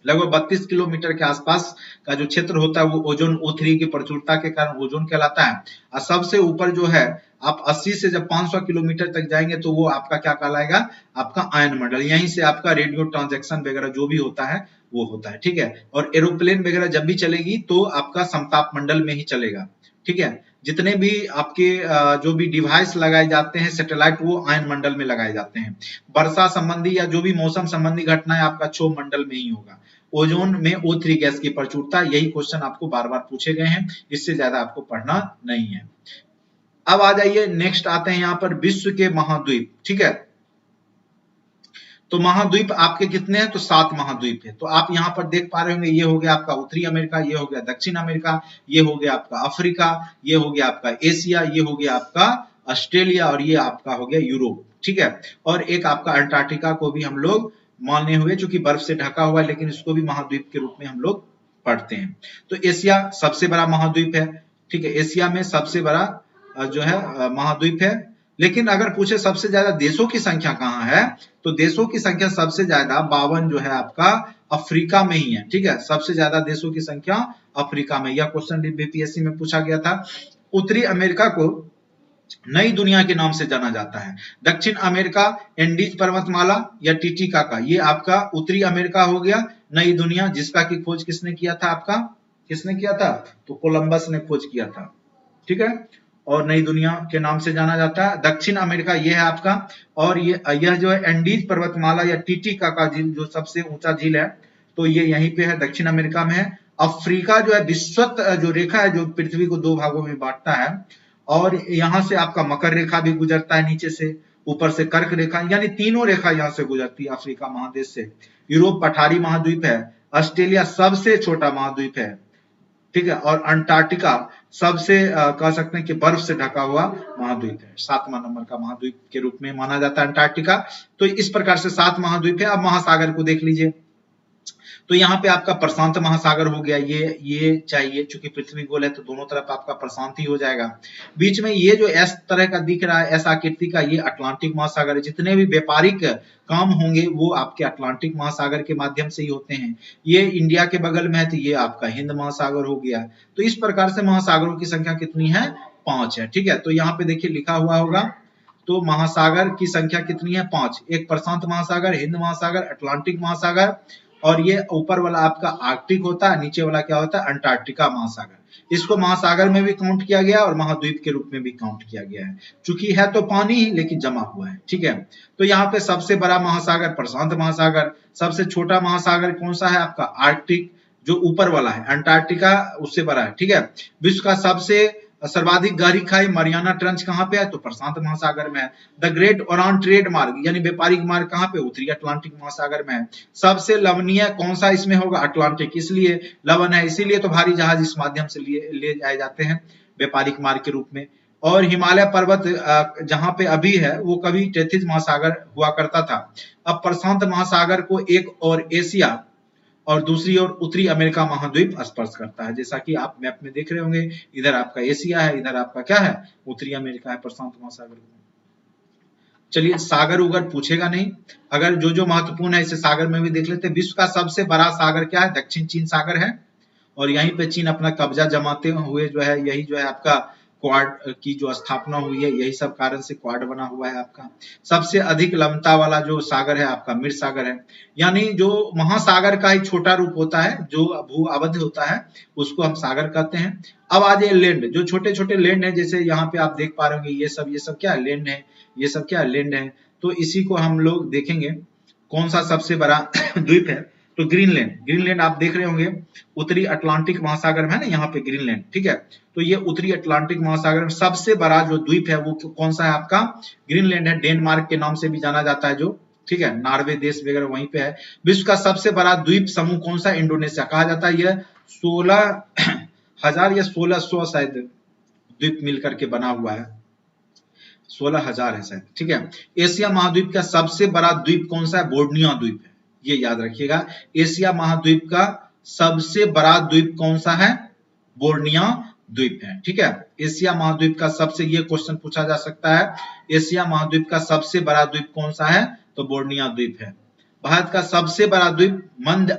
लगभग 32 किलोमीटर के आसपास का जो क्षेत्र होता है वो ओजोन O3 की प्रचुरता के कारण ओजोन कहलाता है। और सबसे ऊपर जो है आप 80 से जब 500 किलोमीटर तक जाएंगे तो वो आपका क्या कहलाएगा, आपका आयन मंडल। यहीं से आपका रेडियो ट्रांजैक्शन वगैरह जो भी होता है वो होता है, ठीक है। और एरोप्लेन वगैरह जब भी चलेगी तो आपका समताप मंडल में ही चलेगा, ठीक है। जितने भी आपके जो भी डिवाइस लगाए जाते हैं सैटेलाइट, वो आयन मंडल में लगाए जाते हैं। वर्षा संबंधी या जो भी मौसम संबंधी घटनाएं आपका क्षोभ मंडल में ही होगा। ओजोन में O3 गैस की प्रचुरता, यही क्वेश्चन आपको बार बार पूछे गए हैं, इससे ज्यादा आपको पढ़ना नहीं है। अब आ जाइए नेक्स्ट आते हैं यहाँ पर विश्व के महाद्वीप, ठीक है। तो महाद्वीप आपके कितने हैं, तो 7 महाद्वीप है। तो आप यहाँ पर देख पा रहे होंगे, ये हो गया आपका उत्तरी अमेरिका, ये हो गया दक्षिण अमेरिका, ये हो गया आपका अफ्रीका, ये हो गया आपका एशिया, ये हो गया आपका ऑस्ट्रेलिया, और ये आपका हो गया यूरोप, ठीक है। और एक आपका अंटार्कटिका को भी हम लोग माने हुए, चूंकि बर्फ से ढका हुआ है, लेकिन इसको भी महाद्वीप के रूप में हम लोग पढ़ते हैं। तो एशिया सबसे बड़ा महाद्वीप है, ठीक है। एशिया में सबसे बड़ा जो है महाद्वीप है। लेकिन अगर पूछे सबसे ज्यादा देशों की संख्या कहाँ है, तो देशों की संख्या सबसे ज्यादा 52 जो है आपका अफ्रीका में ही है, ठीक है। सबसे ज्यादा देशों की संख्या अफ्रीका में। यह क्वेश्चन बीपीएससी में पूछा गया था। उत्तरी अमेरिका को नई दुनिया के नाम से जाना जाता है। दक्षिण अमेरिका एंडीज पर्वतमाला या टिटिकाका, ये आपका उत्तरी अमेरिका हो गया। नई दुनिया जिसका की खोज किसने किया था, आपका किसने किया था, तो कोलंबस ने खोज किया था, ठीक है। और नई दुनिया के नाम से जाना जाता है। दक्षिण अमेरिका ये है आपका, और यह जो है एंडीज पर्वतमाला या टिटिकाका झील जो सबसे ऊंचा झील है, तो ये यहीं पे है, दक्षिण अमेरिका में है। अफ्रीका जो है विश्वत जो रेखा है जो पृथ्वी को 2 भागों में बांटता है, और यहाँ से आपका मकर रेखा भी गुजरता है नीचे से, ऊपर से कर्क रेखा, यानी तीनों रेखा यहाँ से गुजरती है अफ्रीका महादेश से। यूरोप पठारी महाद्वीप है। ऑस्ट्रेलिया सबसे छोटा महाद्वीप है, ठीक है। और अंटार्कटिका सबसे कह सकते हैं कि बर्फ से ढका हुआ महाद्वीप है। 7वां नंबर का महाद्वीप के रूप में माना जाता है अंटार्कटिका। तो इस प्रकार से 7 महाद्वीप है। अब महासागर को देख लीजिए, तो यहाँ पे आपका प्रशांत महासागर हो गया, ये चाहिए, चूंकि पृथ्वी गोल है तो दोनों तरफ आपका प्रशांत ही हो जाएगा। बीच में ये जो एस तरह का दिख रहा है, एस आकृति का, ये अटलांटिक महासागर है। जितने भी व्यापारिक काम होंगे वो आपके अटलांटिक महासागर के माध्यम से ही होते हैं। ये इंडिया के बगल में है तो ये आपका हिंद महासागर हो गया। तो इस प्रकार से महासागरों की संख्या कितनी है, 5 है, ठीक है। तो यहाँ पे देखिए लिखा हुआ होगा, तो महासागर की संख्या कितनी है, 5। एक प्रशांत महासागर, हिंद महासागर, अटलांटिक महासागर, और ये ऊपर वाला आपका आर्कटिक होता है, नीचे वाला क्या होता है, अंटार्कटिका महासागर। इसको महासागर में भी काउंट किया गया और महाद्वीप के रूप में भी काउंट किया गया है, चूंकि है तो पानी ही लेकिन जमा हुआ है, ठीक है। तो यहाँ पे सबसे बड़ा महासागर प्रशांत महासागर, सबसे छोटा महासागर कौन सा है आपका, आर्कटिक, जो ऊपर वाला है, अंटार्कटिका उससे बड़ा है, ठीक है। विश्व का सबसे सर्वाधिक गहरी खाई मरियाना ट्रंच कहाँ पे है, तो प्रशांत महासागर में है। द ग्रेट ओरान ट्रेड मार्ग यानी व्यापारिक मार्ग कहाँ पे, उत्तरी अटलांटिक महासागर में है। सबसे लवणीय कौन सा इसमें होगा, अटलांटिक, इसलिए लवण है, इसीलिए तो भारी जहाज इस माध्यम से ले जाए जाते हैं व्यापारिक मार्ग के रूप में। और हिमालय पर्वत जहां पे अभी है वो कभी टेथिस महासागर हुआ करता था। अब प्रशांत महासागर को एक और एशिया और दूसरी ओर उत्तरी अमेरिका महाद्वीप स्पर्श करता है। जैसा कि आप मैप में देख रहे होंगे, इधर आपका एशिया है, इधर आपका क्या है, उत्तरी अमेरिका है, प्रशांत महासागर। चलिए सागर उगर पूछेगा नहीं, अगर जो जो महत्वपूर्ण है इसे सागर में भी देख लेते हैं। विश्व का सबसे बड़ा सागर क्या है, दक्षिण चीन सागर है, और यहीं पे चीन अपना कब्जा जमाते हुए जो है, यही जो है आपका क्वाड की जो स्थापना हुई है, यही सब कारण से क्वाड बना हुआ है आपका। सबसे अधिक लंबता वाला जो सागर है आपका मिर सागर है, यानी जो महासागर का ही छोटा रूप होता है, जो भू अवध होता है, उसको हम सागर कहते हैं। अब आ जाए लैंड, जो छोटे छोटे लैंड है, जैसे यहाँ पे आप देख पा रहे होंगे, ये सब क्या है, लैंड है, ये सब क्या है, लैंड है। तो इसी को हम लोग देखेंगे कौन सा सबसे बड़ा द्वीप है, तो ग्रीनलैंड। ग्रीनलैंड आप देख रहे होंगे उत्तरी अटलांटिक महासागर में है ना, यहाँ पे ग्रीनलैंड, ठीक है। तो ये उत्तरी अटलांटिक महासागर में सबसे बड़ा जो द्वीप है वो कौन सा है आपका, ग्रीनलैंड है। डेनमार्क के नाम से भी जाना जाता है जो, ठीक है, नॉर्वे देश वगैरह वहीं पे है। विश्व का सबसे बड़ा द्वीप समूह कौन सा? इंडोनेशिया। कहा जाता है यह 16,000 या 1600 शायद द्वीप मिलकर के बना हुआ है, 16,000 है शायद, ठीक है। एशिया महाद्वीप का सबसे बड़ा द्वीप कौन सा है? बोर्नियो द्वीप है, ये याद रखिएगा। एशिया महाद्वीप का सबसे बड़ा द्वीप कौन सा है? बोर्नियो द्वीप है, ठीक है। एशिया महाद्वीप का सबसे, ये क्वेश्चन पूछा जा सकता है, एशिया महाद्वीप का सबसे बड़ा द्वीप कौन सा है? तो बोर्नियो द्वीप है। भारत का सबसे बड़ा द्वीप मध्य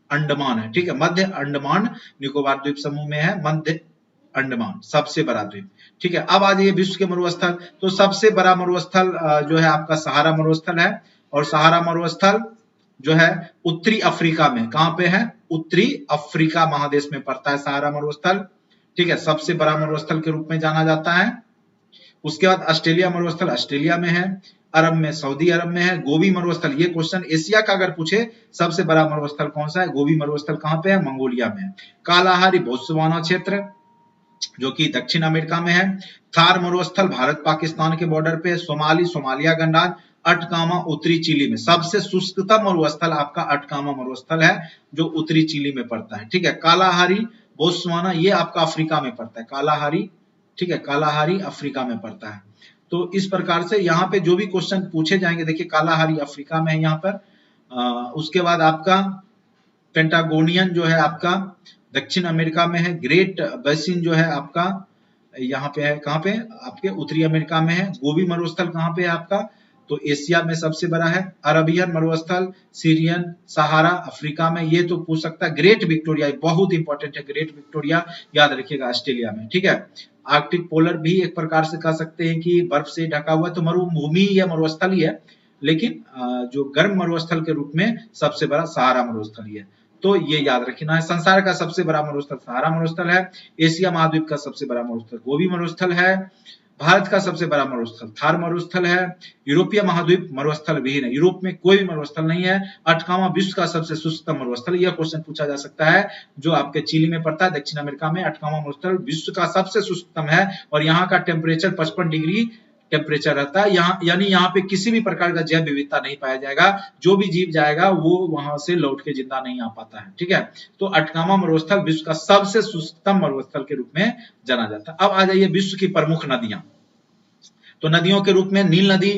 अंडमान है, ठीक है। मध्य अंडमान निकोबार द्वीप समूह में है मध्य अंडमान, सबसे बड़ा द्वीप, ठीक है। अब आ जाइए विश्व के मरुस्थल। तो सबसे बड़ा मरुस्थल जो है आपका सहारा मरुस्थल है, और सहारा मरुस्थल जो है उत्तरी अफ्रीका में, कहां पे है? उत्तरी अफ्रीका महादेश में पड़ता है सहारा मरुस्थल, ठीक है। सबसे बड़ा मरुस्थल के रूप में जाना जाता है। उसके बाद ऑस्ट्रेलिया मरुस्थल ऑस्ट्रेलिया में है, अरब में सऊदी अरब में है। गोबी मरुस्थल, ये क्वेश्चन एशिया का अगर पूछे सबसे बड़ा मरुस्थल कौन सा है? गोबी मरुस्थल कहां पे है? मंगोलिया में है। कालाहारी बोत्सवाना क्षेत्र जो कि दक्षिण अमेरिका में है। थार मरुस्थल भारत पाकिस्तान के बॉर्डर पे। सोमाली सोमालिया गणराज्य। अटकामा उत्तरी चिली में। सबसे शुष्कतम मरुस्थल आपका अटकामा मरुस्थल है जो उत्तरी चिली में पड़ता है, ठीक है। कालाहारी बोत्सवाना ये आपका अफ्रीका में पड़ता है, कालाहारी, ठीक है, कालाहारी अफ्रीका में पड़ता है। तो इस प्रकार से यहाँ पे जो भी क्वेश्चन पूछे जाएंगे, देखिए कालाहारी अफ्रीका में है यहाँ पर। उसके बाद आपका पेंटागोनियन जो है आपका दक्षिण अमेरिका में है। ग्रेट बेसिन जो है आपका यहाँ पे है, कहाँ पे? आपके उत्तरी अमेरिका में है। गोबी मरुस्थल कहाँ पे है आपका? तो एशिया में सबसे बड़ा है। अरबियन मरुस्थल सीरियन सहारा अफ्रीका में, ये तो पूछ सकता है। ग्रेट विक्टोरिया बहुत इंपॉर्टेंट है, ग्रेट विक्टोरिया याद रखिएगा ऑस्ट्रेलिया में, ठीक है। आर्कटिक पोलर भी एक प्रकार से कह सकते हैं कि बर्फ से ढका हुआ है, तो मरुभूमि या मरुस्थल ही है, लेकिन जो गर्म मरुस्थल के रूप में सबसे बड़ा सहारा मरुस्थल ही है, तो ये याद रखना है। संसार का सबसे बड़ा मरुस्थल सहारा मरुस्थल है। एशिया महाद्वीप का सबसे बड़ा मरुस्थल गोबी मरुस्थल है। भारत का सबसे बड़ा मरुस्थल थार मरुस्थल है। यूरोपीय महाद्वीप मरुस्थल विहीन है, यूरोप में कोई भी मरुस्थल नहीं है। अटकामा विश्व का सबसे शुष्कतम मरुस्थल, यह क्वेश्चन पूछा जा सकता है, जो आपके चिली में पड़ता है दक्षिण अमेरिका में। अटकामा मरुस्थल विश्व का सबसे शुष्कतम है, और यहाँ का टेम्परेचर 55 डिग्री टेम्परेचर रहता है। यहाँ यानी यहाँ पे किसी भी प्रकार का जैव विविधता नहीं पाया जाएगा, जो भी जीव जाएगा वो वहां से लौट के जिंदा नहीं आ पाता है, ठीक है। तो अटकामा मरुस्थल विश्व का सबसे शुष्कतम मरुस्थल के रूप में जाना जाता है। अब आ जाइए विश्व की प्रमुख नदियां। तो नदियों के रूप में नील नदी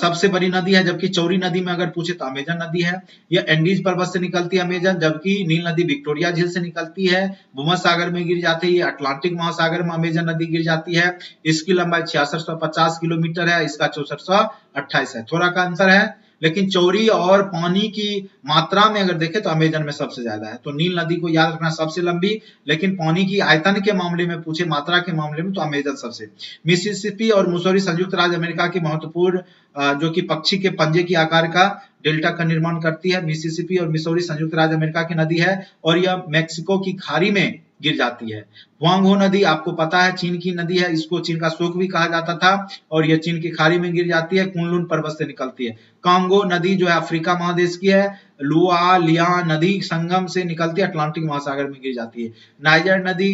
सबसे बड़ी नदी है, जबकि चौरी नदी में अगर पूछे तो अमेजन नदी है। यह एंडीज पर्वत से निकलती है अमेजन, जबकि नील नदी विक्टोरिया झील से निकलती है, भूमध्य सागर में गिर जाती है। अटलांटिक महासागर में अमेजन नदी गिर जाती है। इसकी लंबाई 6650 किलोमीटर है, इसका 6428 है, थोड़ा का अंतर है। लेकिन चौरी और पानी की मात्रा में अगर देखें तो अमेजन में सबसे ज्यादा है। तो नील नदी को याद रखना सबसे लंबी, लेकिन पानी की आयतन के मामले में पूछे, मात्रा के मामले में, तो अमेजन सबसे। मिसिसिपी और मुसौरी संयुक्त राज्य अमेरिका की महत्वपूर्ण जो कि पक्षी के पंजे की आकार का डेल्टा का निर्माण करती है। मिसिसिपी और मिसौरी संयुक्त राज्य अमेरिका की नदी है, और यह मैक्सिको की खाड़ी में गिर जाती है। हुआंगहो नदी आपको पता है चीन की नदी है, इसको चीन का शोक भी कहा जाता था, और यह चीन की खाड़ी में गिर जाती है, कुनलुन पर्वत से निकलती है। कांगो नदी जो है अफ्रीका महादेश की है, लुआ लिया नदी संगम से निकलती है, अटलांटिक महासागर में गिर जाती है। नाइजर नदी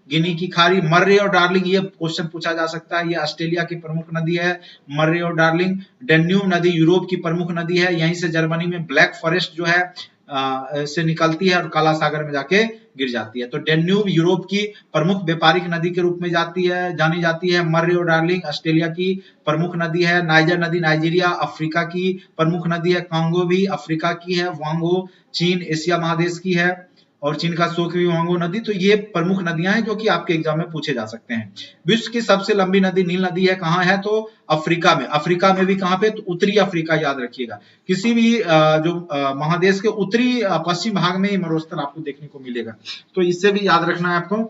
गिनी की खाड़ी, मर्रे और डार्लिंग, ये क्वेश्चन पूछा जा सकता है, ये ऑस्ट्रेलिया की प्रमुख नदी है, मर्रे और डार्लिंग। डेन्यूब नदी यूरोप की प्रमुख नदी है, यहीं से जर्मनी में ब्लैक फॉरेस्ट जो है से निकलती है और काला सागर में जाके गिर जाती है। तो डेन्यूब यूरोप की प्रमुख व्यापारिक नदी के रूप में जानी जाती है। मर्रे और डार्लिंग ऑस्ट्रेलिया की प्रमुख नदी है। नाइजर नदी नाइजीरिया अफ्रीका की प्रमुख नदी है। कांगो भी अफ्रीका की है। वांगो चीन एशिया महादेश की है, और चीन का शोक भी वांगो नदी। तो ये प्रमुख नदियां हैं जो कि आपके एग्जाम में पूछे जा सकते हैं। विश्व की सबसे लंबी नदी नील नदी है, कहाँ है? तो अफ्रीका में। अफ्रीका में भी कहाँ पे? तो उत्तरी अफ्रीका, याद रखिएगा। किसी भी जो महादेश के उत्तरी पश्चिम भाग में ही मरुस्थल आपको देखने को मिलेगा, तो इससे भी याद रखना है आपको।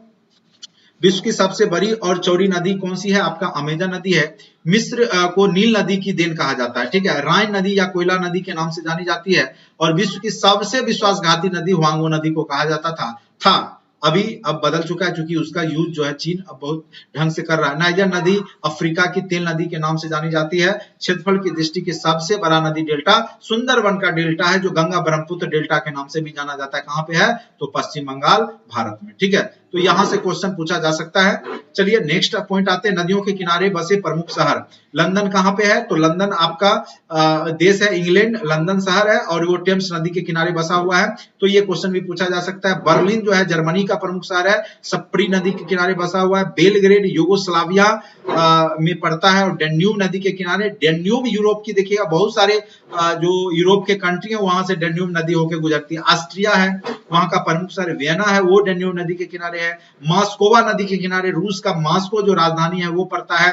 विश्व की सबसे बड़ी और चौड़ी नदी कौन सी है? आपका अमेजन नदी है। मिस्र को नील नदी की देन कहा जाता है, ठीक है। राइन नदी या कोयला नदी के नाम से जानी जाती है, और विश्व की सबसे विश्वासघाती नदी हुआंगो नदी को कहा जाता था। अब बदल चुका है, क्योंकि उसका यूज जो है चीन अब बहुत ढंग से कर रहा है। नाइजर नदी अफ्रीका की तेल नदी के नाम से जानी जाती है। क्षेत्रफल की दृष्टि के सबसे बड़ा नदी डेल्टा सुंदरबन का डेल्टा है, जो गंगा ब्रह्मपुत्र डेल्टा के नाम से भी जाना जाता है। कहाँ पे है? तो पश्चिम बंगाल भारत में, ठीक है। तो तो यहाँ से क्वेश्चन पूछा जा सकता है। चलिए नेक्स्ट पॉइंट आते हैं, नदियों के किनारे बसे प्रमुख शहर। लंदन कहाँ पे है? तो लंदन आपका देश है इंग्लैंड, लंदन शहर है और वो टेम्स नदी के किनारे बसा हुआ है, तो ये क्वेश्चन भी पूछा जा सकता है। बर्लिन जो है जर्मनी का प्रमुख शहर है, सप्री नदी के किनारे बसा हुआ है। बेलग्रेड यूगोस्लाविया में पड़ता है और डेन्यूब नदी के किनारे। डेन्यूब यूरोप की देखिएगा बहुत सारे जो यूरोप के कंट्री है वहां से डेन्यूब नदी होकर गुजरती है। ऑस्ट्रिया है, वहां का प्रमुख शहर वियना है, वो डेन्यूब नदी के किनारे है। मॉस्कोवा नदी के किनारे रूस का मॉस्को जो राजधानी है वो पड़ता है।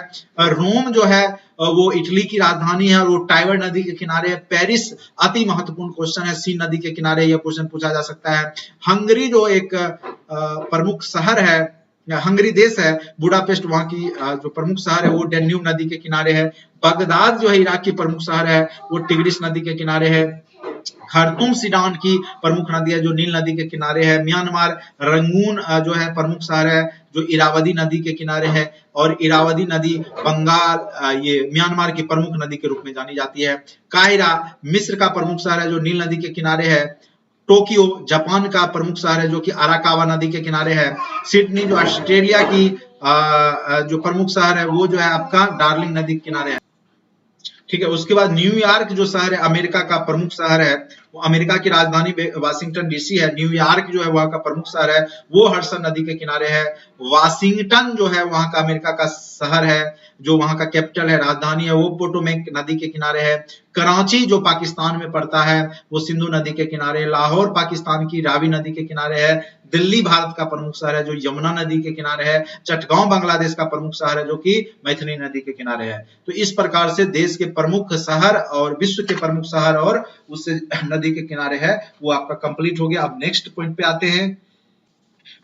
रोम जो है वो इटली की राजधानी है और वो टाइबर नदी के किनारे है। पेरिस अति महत्वपूर्ण क्वेश्चन है, सी नदी के किनारे यह क्वेश्चन पूछा जा सकता है। हंगरी जो एक प्रमुख शहर है, हंगरी देश है, बुडापेस्ट वहां की जो प्रमुख शहर है वो डेन्यूब नदी के किनारे है। बगदाद जो है इराक की प्रमुख शहर है, वो टिग्रिस नदी के किनारे है। खार्तूम सूडान की प्रमुख नदी है जो नील नदी के किनारे है। म्यांमार रंगून जो है प्रमुख शहर है जो इरावदी नदी के किनारे है और इरावदी नदी बंगाल ये म्यांमार की प्रमुख नदी के रूप में जानी जाती है। काहिरा मिस्र का प्रमुख शहर है जो नील नदी के किनारे है। टोक्यो जापान का प्रमुख शहर है जो कि अराकावा नदी के किनारे है। सिडनी जो ऑस्ट्रेलिया की जो प्रमुख शहर है वो जो है आपका डार्लिंग नदी के किनारे है। ठीक है, उसके बाद न्यूयॉर्क जो शहर है अमेरिका का प्रमुख शहर है, वो अमेरिका की राजधानी वाशिंगटन डीसी है। न्यूयॉर्क जो है वहां का प्रमुख शहर है वो हडसन नदी के किनारे है। वाशिंगटन जो है वहां का अमेरिका का शहर है, जो वहां का कैपिटल है, राजधानी है, वो पोटोमेक नदी के किनारे है। कराची जो पाकिस्तान में पड़ता है वो सिंधु नदी के किनारे। लाहौर पाकिस्तान की रावी नदी के किनारे है। दिल्ली भारत का प्रमुख शहर है जो यमुना नदी के किनारे है। चटगांव बांग्लादेश का प्रमुख शहर है जो कि मैथिली नदी के किनारे है। तो इस प्रकार से देश के प्रमुख शहर और विश्व के प्रमुख शहर और उससे नदी के किनारे है वो आपका कंप्लीट हो गया। अब नेक्स्ट पॉइंट पे आते हैं,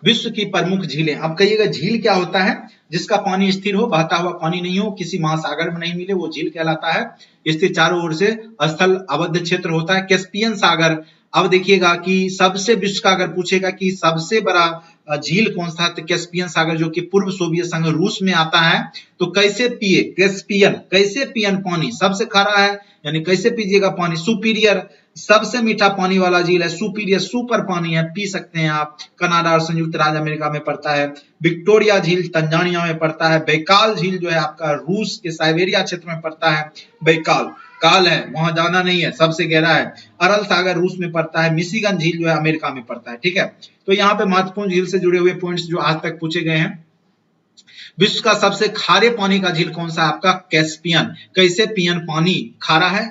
विश्व की प्रमुख झीलें। अब कहिएगा झील क्या होता है? जिसका पानी स्थिर हो, बहता हुआ पानी नहीं हो, किसी महासागर में नहीं मिले, वो झील कहलाता है। इसके चारों ओर से स्थल आबद्ध क्षेत्र होता है। कैस्पियन सागर, अब देखिएगा कि सबसे विश्व का अगर पूछेगा कि सबसे बड़ा झील कौन सा है तो कैस्पियन सागर जो कि पूर्व सोवियत संघ रूस में आता है। तो कैसे पिए कैस्पियन, कैसे पियन पानी, सबसे खारा है यानी कैसे पीजिएगा पानी। सुपीरियर सबसे मीठा पानी वाला झील है, सुपीरियर सुपर पानी है, पी सकते हैं आप। कनाडा और संयुक्त राज्य अमेरिका में पड़ता है। विक्टोरिया झील तंजानिया में पड़ता है। बैकाल झील जो है आपका रूस के साइबेरिया क्षेत्र में पड़ता है। बैकाल काल है, वहां जाना नहीं है, सबसे गहरा है। अरल सागर रूस में पड़ता है। मिशिगन झील जो है अमेरिका में पड़ता है। ठीक है, तो यहाँ पे महत्वपूर्ण झील से जुड़े हुए पॉइंट्स जो आज तक पूछे गए हैं। विश्व का सबसे खारे पानी का झील कौन सा है? आपका कैस्पियन। कैसे पियन पानी खारा है।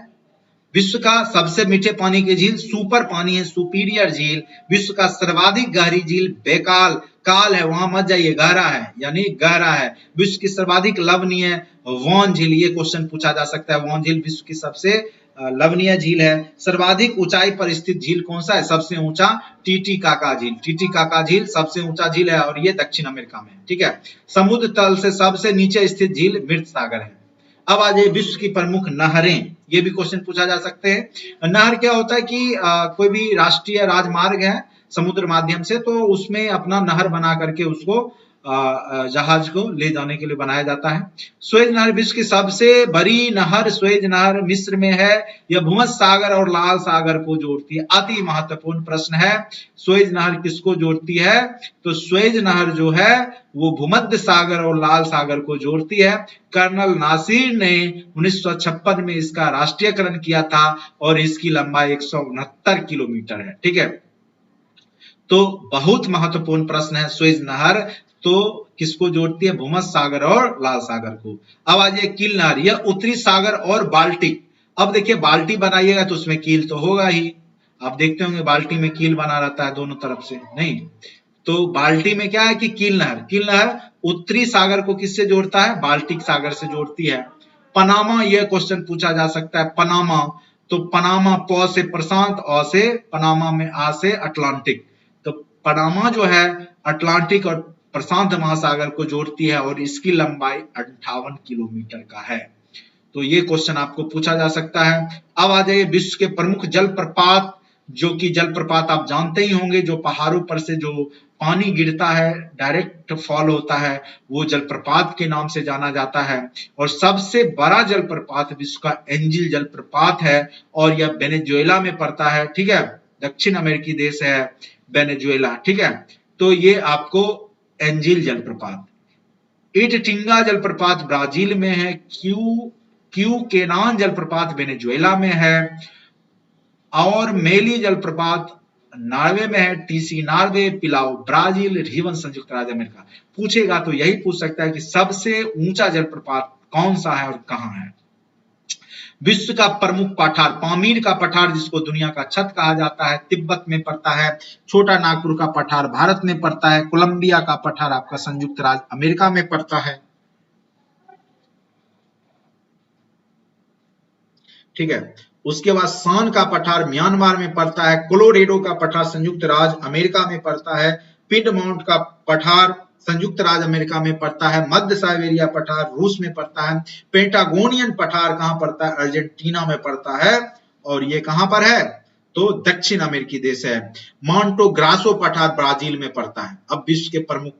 विश्व का सबसे मीठे पानी की झील सुपर पानी है, सुपीरियर झील। विश्व का सर्वाधिक गहरी झील बेकाल काल है, वहां मत जाइए, गहरा है यानी गहरा है। विश्व की सर्वाधिक लवणीय वॉन झील, ये क्वेश्चन पूछा जा सकता है। वॉन झील विश्व की सबसे लवणीय झील है। सर्वाधिक ऊंचाई पर स्थित झील कौन सा है? सबसे ऊंचा टीटीकाका झील। टीटीकाका झील सबसे ऊंचा झील है और ये दक्षिण अमेरिका में। ठीक है, समुद्र तल से सबसे नीचे स्थित झील मृत सागर है। अब आ जाइए विश्व की प्रमुख नहरें, ये भी क्वेश्चन पूछा जा सकते हैं। नहर क्या होता है कि कोई भी राष्ट्रीय राजमार्ग है समुद्र माध्यम से, तो उसमें अपना नहर बना करके उसको जहाज को ले जाने के लिए बनाया जाता है। स्वेज नहर विश्व की सबसे बड़ी नहर स्वेज नहर मिस्र में है। यह भूमध्य सागर और लाल सागर को जोड़ती है। अति महत्वपूर्ण प्रश्न है, स्वेज नहर किसको जोड़ती है? तो स्वेज नहर जो है वो भूमध्य सागर और लाल सागर को जोड़ती है। कर्नल नासिर ने 1956 में इसका राष्ट्रीयकरण किया था और इसकी लंबाई 169 किलोमीटर है। ठीक है, तो बहुत महत्वपूर्ण प्रश्न है। स्वेज नहर तो किसको जोड़ती है? भूमध्य सागर और लाल सागर को। अब आ जाइए कील नहर, यह उत्तरी सागर और बाल्टिक। अब देखिए बाल्टी बनाइएगा तो उसमें कील तो होगा ही, आप देखते होंगे बाल्टी में कील बना रहता है दोनों तरफ से, नहीं तो बाल्टी में क्या है कि कील नहर उत्तरी सागर को किससे जोड़ता है? बाल्टिक सागर से जोड़ती है। पनामा, यह क्वेश्चन पूछा जा सकता है। पनामा, तो पनामा प से प्रशांत, अ से पनामा में आ से अटलांटिक। तो पनामा जो है अटलांटिक और प्रशांत महासागर को जोड़ती है और इसकी लंबाई 58 किलोमीटर का है। तो ये क्वेश्चन आपको पूछा जा सकता है। अब आ जाइए विश्व के प्रमुख जलप्रपात, जो कि जलप्रपात आप जानते ही होंगे, जो पहाड़ों पर से जो पानी गिरता है, डायरेक्ट फॉल होता है, वो जलप्रपात के नाम से जाना जाता है। और सबसे बड़ा जलप्रपात विश्व का एंजिल जलप्रपात है और यह वेनेजुएला में पड़ता है। ठीक है, दक्षिण अमेरिकी देश है वेनेजुएला। ठीक है, तो ये आपको एंजिल जलप्रपात। इटटिंगा जलप्रपात ब्राजील में है। क्यूकेनान जलप्रपात वेनेजुएला में है। और मेली जलप्रपात नॉर्वे में है। टीसी नॉर्वे, पिलाओ ब्राजील, रिवन संयुक्त राज्य अमेरिका। पूछेगा तो यही पूछ सकता है कि सबसे ऊंचा जलप्रपात कौन सा है और कहां है। विश्व का प्रमुख पठार पामीर का पठार, जिसको दुनिया का छत कहा जाता है, तिब्बत में पड़ता है। छोटा नागपुर का पठार भारत में पड़ता है। कोलंबिया का पठार आपका संयुक्त राज्य अमेरिका में पड़ता है। ठीक है, उसके बाद सान का पठार म्यांमार में पड़ता है। कोलोरेडो का पठार संयुक्त राज्य अमेरिका में पड़ता है। पिडमाउंट का पठार संयुक्त राज्य अमेरिका में पड़ता है। मध्य साइबेरिया पठार रूस में पड़ता है। पेंटागोनियन पठार कहां पड़ता है? अर्जेंटीना में पड़ता है। और ये कहां पर है? तो दक्षिण अमेरिकी देश है। माउंटो ग्रासो पठार ब्राजील में पड़ता है। अब विश्व के प्रमुख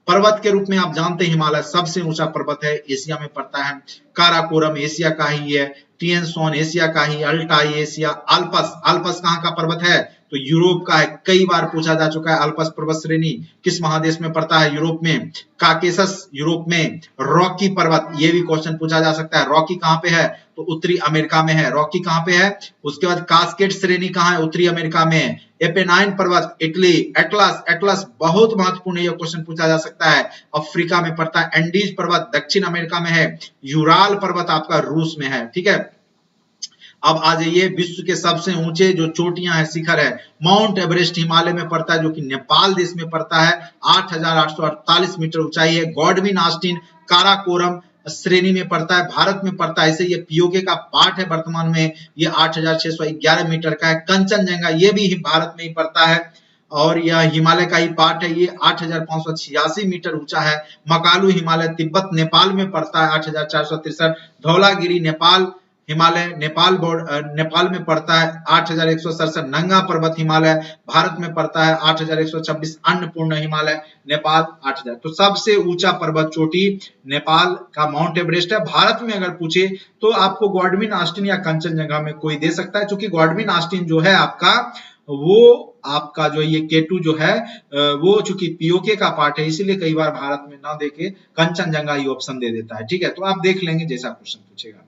पर्वत के रूप में आप जानते हैं हिमालय सबसे ऊंचा पर्वत है, एशिया में पड़ता है। काराकोरम एशिया का ही है। टिएनसोन एशिया का ही। Altai Asia. अल्पस कहां का पर्वत है? तो यूरोप का है। कई बार पूछा जा चुका है अल्पस पर्वत श्रेणी किस महादेश में पड़ता है? यूरोप में। काकेशस यूरोप में। रॉकी पर्वत, ये भी क्वेश्चन पूछा जा सकता है, रॉकी कहां पे है? तो उत्तरी अमेरिका में है। रॉकी कहां पे है? उसके बाद कास्केड श्रेणी कहां है? उत्तरी अमेरिका में। एपेनाइन पर्वत इटली। एटलस बहुत महत्वपूर्ण, यह क्वेश्चन पूछा जा सकता है, अफ्रीका में पड़ता है। एंडीज पर्वत दक्षिण अमेरिका में है। यूराल पर्वत आपका रूस में है। ठीक है, अब आ जाइए विश्व के सबसे ऊंचे जो चोटियां हैं, शिखर है। माउंट एवरेस्ट हिमालय में पड़ता है, जो कि नेपाल देश में पड़ता है। 8,848 मीटर ऊंचाई है। गॉडविन ऑस्टिन काराकोरम श्रेणी में पड़ता है, भारत में पड़ता है। इसे ये पीओके का पार्ट है वर्तमान में। ये 8,611 मीटर का है। कंचनजंगा ये भी भारत में ही पड़ता है और यह हिमालय का ही पार्ट है। ये 8,586 मीटर ऊंचा है। मकालू हिमालय तिब्बत नेपाल में पड़ता है, 8,463। धौलागिरी नेपाल हिमालय नेपाल में पड़ता है, 8,167। नंगा पर्वत हिमालय भारत में पड़ता है, 8,126। अन्नपूर्ण हिमालय नेपाल 8,000। तो सबसे ऊंचा पर्वत चोटी नेपाल का माउंट एवरेस्ट है। भारत में अगर पूछे तो आपको गॉडविन ऑस्टिन या कंचनजंगा में कोई दे सकता है, क्योंकि गॉडविन ऑस्टिन जो है आपका जो ये केटू जो है वो चूंकि पीओके का पार्ट है, इसीलिए कई बार भारत में ना देके कंचनजंगा ही ऑप्शन दे देता है। ठीक है, तो आप देख लेंगे जैसा क्वेश्चन पूछेगा।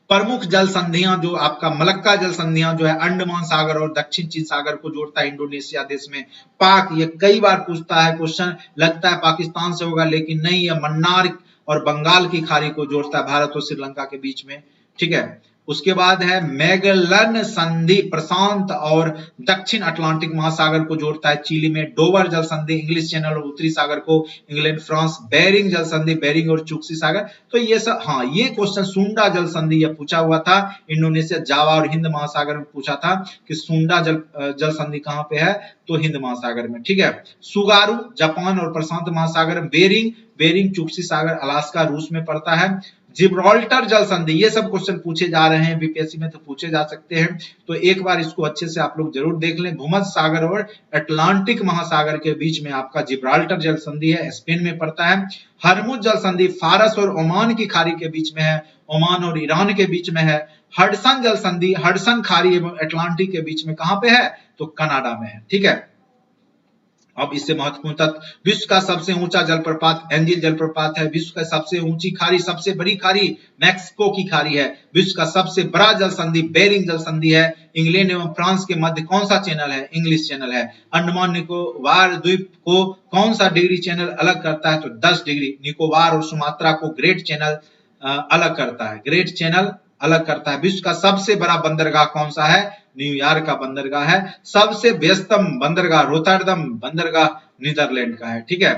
प्रमुख जल संधियां जो आपका मलक्का जल संधियां जो है अंडमान सागर और दक्षिण चीन सागर को जोड़ता है इंडोनेशिया देश में। पाक, ये कई बार पूछता है क्वेश्चन, लगता है पाकिस्तान से होगा लेकिन नहीं, ये मन्नार और बंगाल की खाड़ी को जोड़ता है भारत और श्रीलंका के बीच में। ठीक है, उसके बाद है मैगलन संधि प्रशांत और दक्षिण अटलांटिक महासागर को जोड़ता है चिली में। डोवर जल संधि इंग्लिश चैनल और उत्तरी सागर को इंग्लैंड फ्रांस। बेरिंग जल संधि बेरिंग और चुक्सी सागर। तो ये सब, हाँ ये क्वेश्चन सुंडा जल संधि ये पूछा हुआ था इंडोनेशिया जावा और हिंद महासागर में पूछा था कि सुंडा जल संधि कहां पे है? तो हिंद महासागर में। ठीक है, सुगारू जापान और प्रशांत महासागर। बेरिंग चुक्सी सागर अलास्का रूस में पड़ता है। जिब्राल्टर जल संधि, ये सब क्वेश्चन पूछे जा रहे हैं बीपीएससी में, तो पूछे जा सकते हैं, तो एक बार इसको अच्छे से आप लोग जरूर देख लें। भूमध्य सागर और अटलांटिक महासागर के बीच में आपका जिब्राल्टर जल संधि है, स्पेन में पड़ता है। हरमुज जल संधि फारस और ओमान की खाड़ी के बीच में है, ओमान और ईरान के बीच में है। हडसन जल संधि हडसन खाड़ी एवं अटलांटिक के बीच में कहां पे है? तो कनाडा में है। ठीक है, अब इससे महत्वपूर्ण तथ्य, विश्व का सबसे ऊंचा जलप्रपात एंजिल जलप्रपात है। विश्व का सबसे ऊंची खाड़ी, सबसे बड़ी खाड़ी मैक्सिको की खाड़ी है। विश्व का सबसे बड़ा जल संधि बेरिंग जल संधि है। इंग्लैंड एवं फ्रांस के मध्य कौन सा चैनल है? इंग्लिश चैनल है। अंडमान निकोबार द्वीप को कौन सा डिग्री चैनल अलग करता है? तो 10 डिग्री। निकोबार और सुमात्रा को ग्रेट चैनल अलग करता है, ग्रेट चैनल अलग करता है। विश्व का सबसे बड़ा बंदरगाह कौन सा है? न्यूयॉर्क का बंदरगाह है। सबसे व्यस्तम बंदरगाह रोटरडम बंदरगाह नीदरलैंड का है। ठीक है,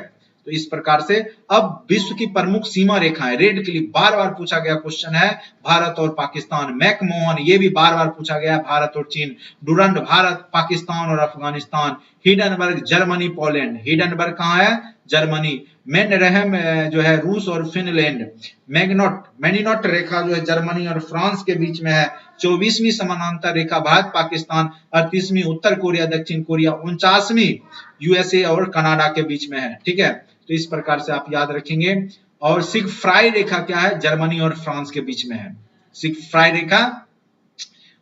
तो इस प्रकार से अब विश्व की प्रमुख सीमा रेखाएं, रेड क्लिफ बार बार पूछा गया क्वेश्चन है, भारत और पाकिस्तान। मैकमोहन, ये भी बार बार पूछा गया, भारत और चीन। डुरंड भारत पाकिस्तान और Afghanistan. Hindenburg Germany Poland. Hindenburg कहां है? जर्मनी। मेनरहेम जो है रूस और फिनलैंड। मैनिनोट रेखा जो है जर्मनी और फ्रांस के बीच में है। 24वीं समानांतर रेखा भारत पाकिस्तान। 38वीं उत्तर कोरिया दक्षिण कोरिया। 49वीं यूएसए और कनाडा के बीच में है। ठीक है, तो इस प्रकार से आप याद रखेंगे। और सिगफ्राई रेखा क्या है? जर्मनी और फ्रांस के बीच में है। सिगफ्राई रेखा,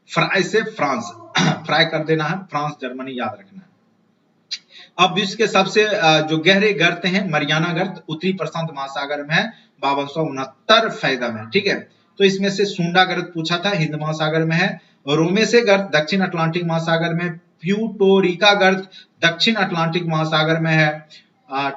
फ्राई से फ्रांस फ्राई कर देना है, फ्रांस जर्मनी याद रखना है। अब विश्व के सबसे जो गहरे गर्त हैं, मरियाना गर्त उत्तरी प्रशांत महासागर में है, 5269 फैदम है। ठीक है, तो इसमें से सुंडा गर्त पूछा था, हिंद महासागर में है। रोमेसे गर्त दक्षिण अटलांटिक महासागर में, प्यूटोरिका गर्त दक्षिण अटलांटिक महासागर में है,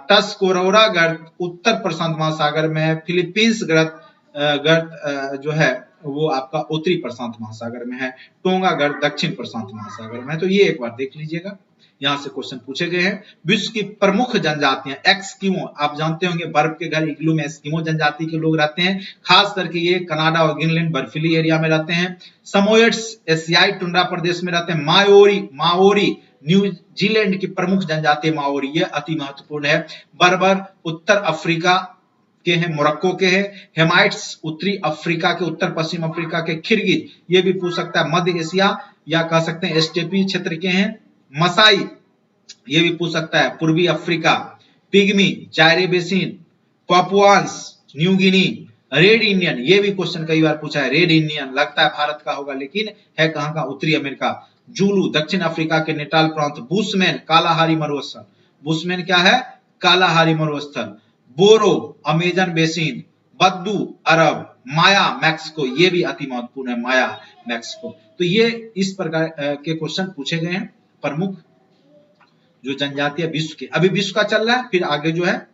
टस्कोरोरा गर्त उत्तर प्रशांत महासागर में है, फिलीपींस गर्त जो है वो आपका उत्तरी प्रशांत महासागर में है, टोंगा गर्त दक्षिण प्रशांत महासागर में है। तो ये एक बार देख लीजिएगा, यहाँ से क्वेश्चन पूछे गए हैं। विश्व की प्रमुख जनजातियां, एक्सकिमो, आप जानते होंगे बर्फ के घर इग्लू में एस्किमो जनजाति के लोग रहते हैं, खास करके ये कनाडा और ग्रीनलैंड बर्फीली एरिया में रहते हैं। समोएड्स एशियाई टुंड्रा प्रदेश में रहते हैं। माओरी न्यूजीलैंड की प्रमुख जनजाति माओरी, ये अति महत्वपूर्ण है। बर्बर उत्तर अफ्रीका के हैं, मोरक्को के हैं। हेमाइट्स उत्तरी अफ्रीका के, उत्तर पश्चिम अफ्रीका के। खिरगिज, ये भी पूछ सकता है, मध्य एशिया या कह सकते हैं स्टेपी क्षेत्र के हैं। मसाई, ये भी पूछ सकता है, पूर्वी Africa. Pygmy, Zaire basin. Papuans New Guinea. Red Indian, ये भी क्वेश्चन कई बार पूछा है, रेड इंडियन लगता है भारत का होगा लेकिन है कहां का, उत्तरी अमेरिका। जूलू दक्षिण अफ्रीका के नेटाल प्रांत। बुशमैन कालाहारी मरुस्थल, बुशमैन क्या है, कालाहारी मरुस्थल। बोरो अमेजन बेसिन। बद्दू अरब। माया मैक्सिको, ये भी अति महत्वपूर्ण है, माया मैक्सिको। तो ये इस प्रकार के क्वेश्चन पूछे गए हैं प्रमुख जो जनजातीय विश्व के। अभी विश्व का चल रहा है, फिर आगे जो है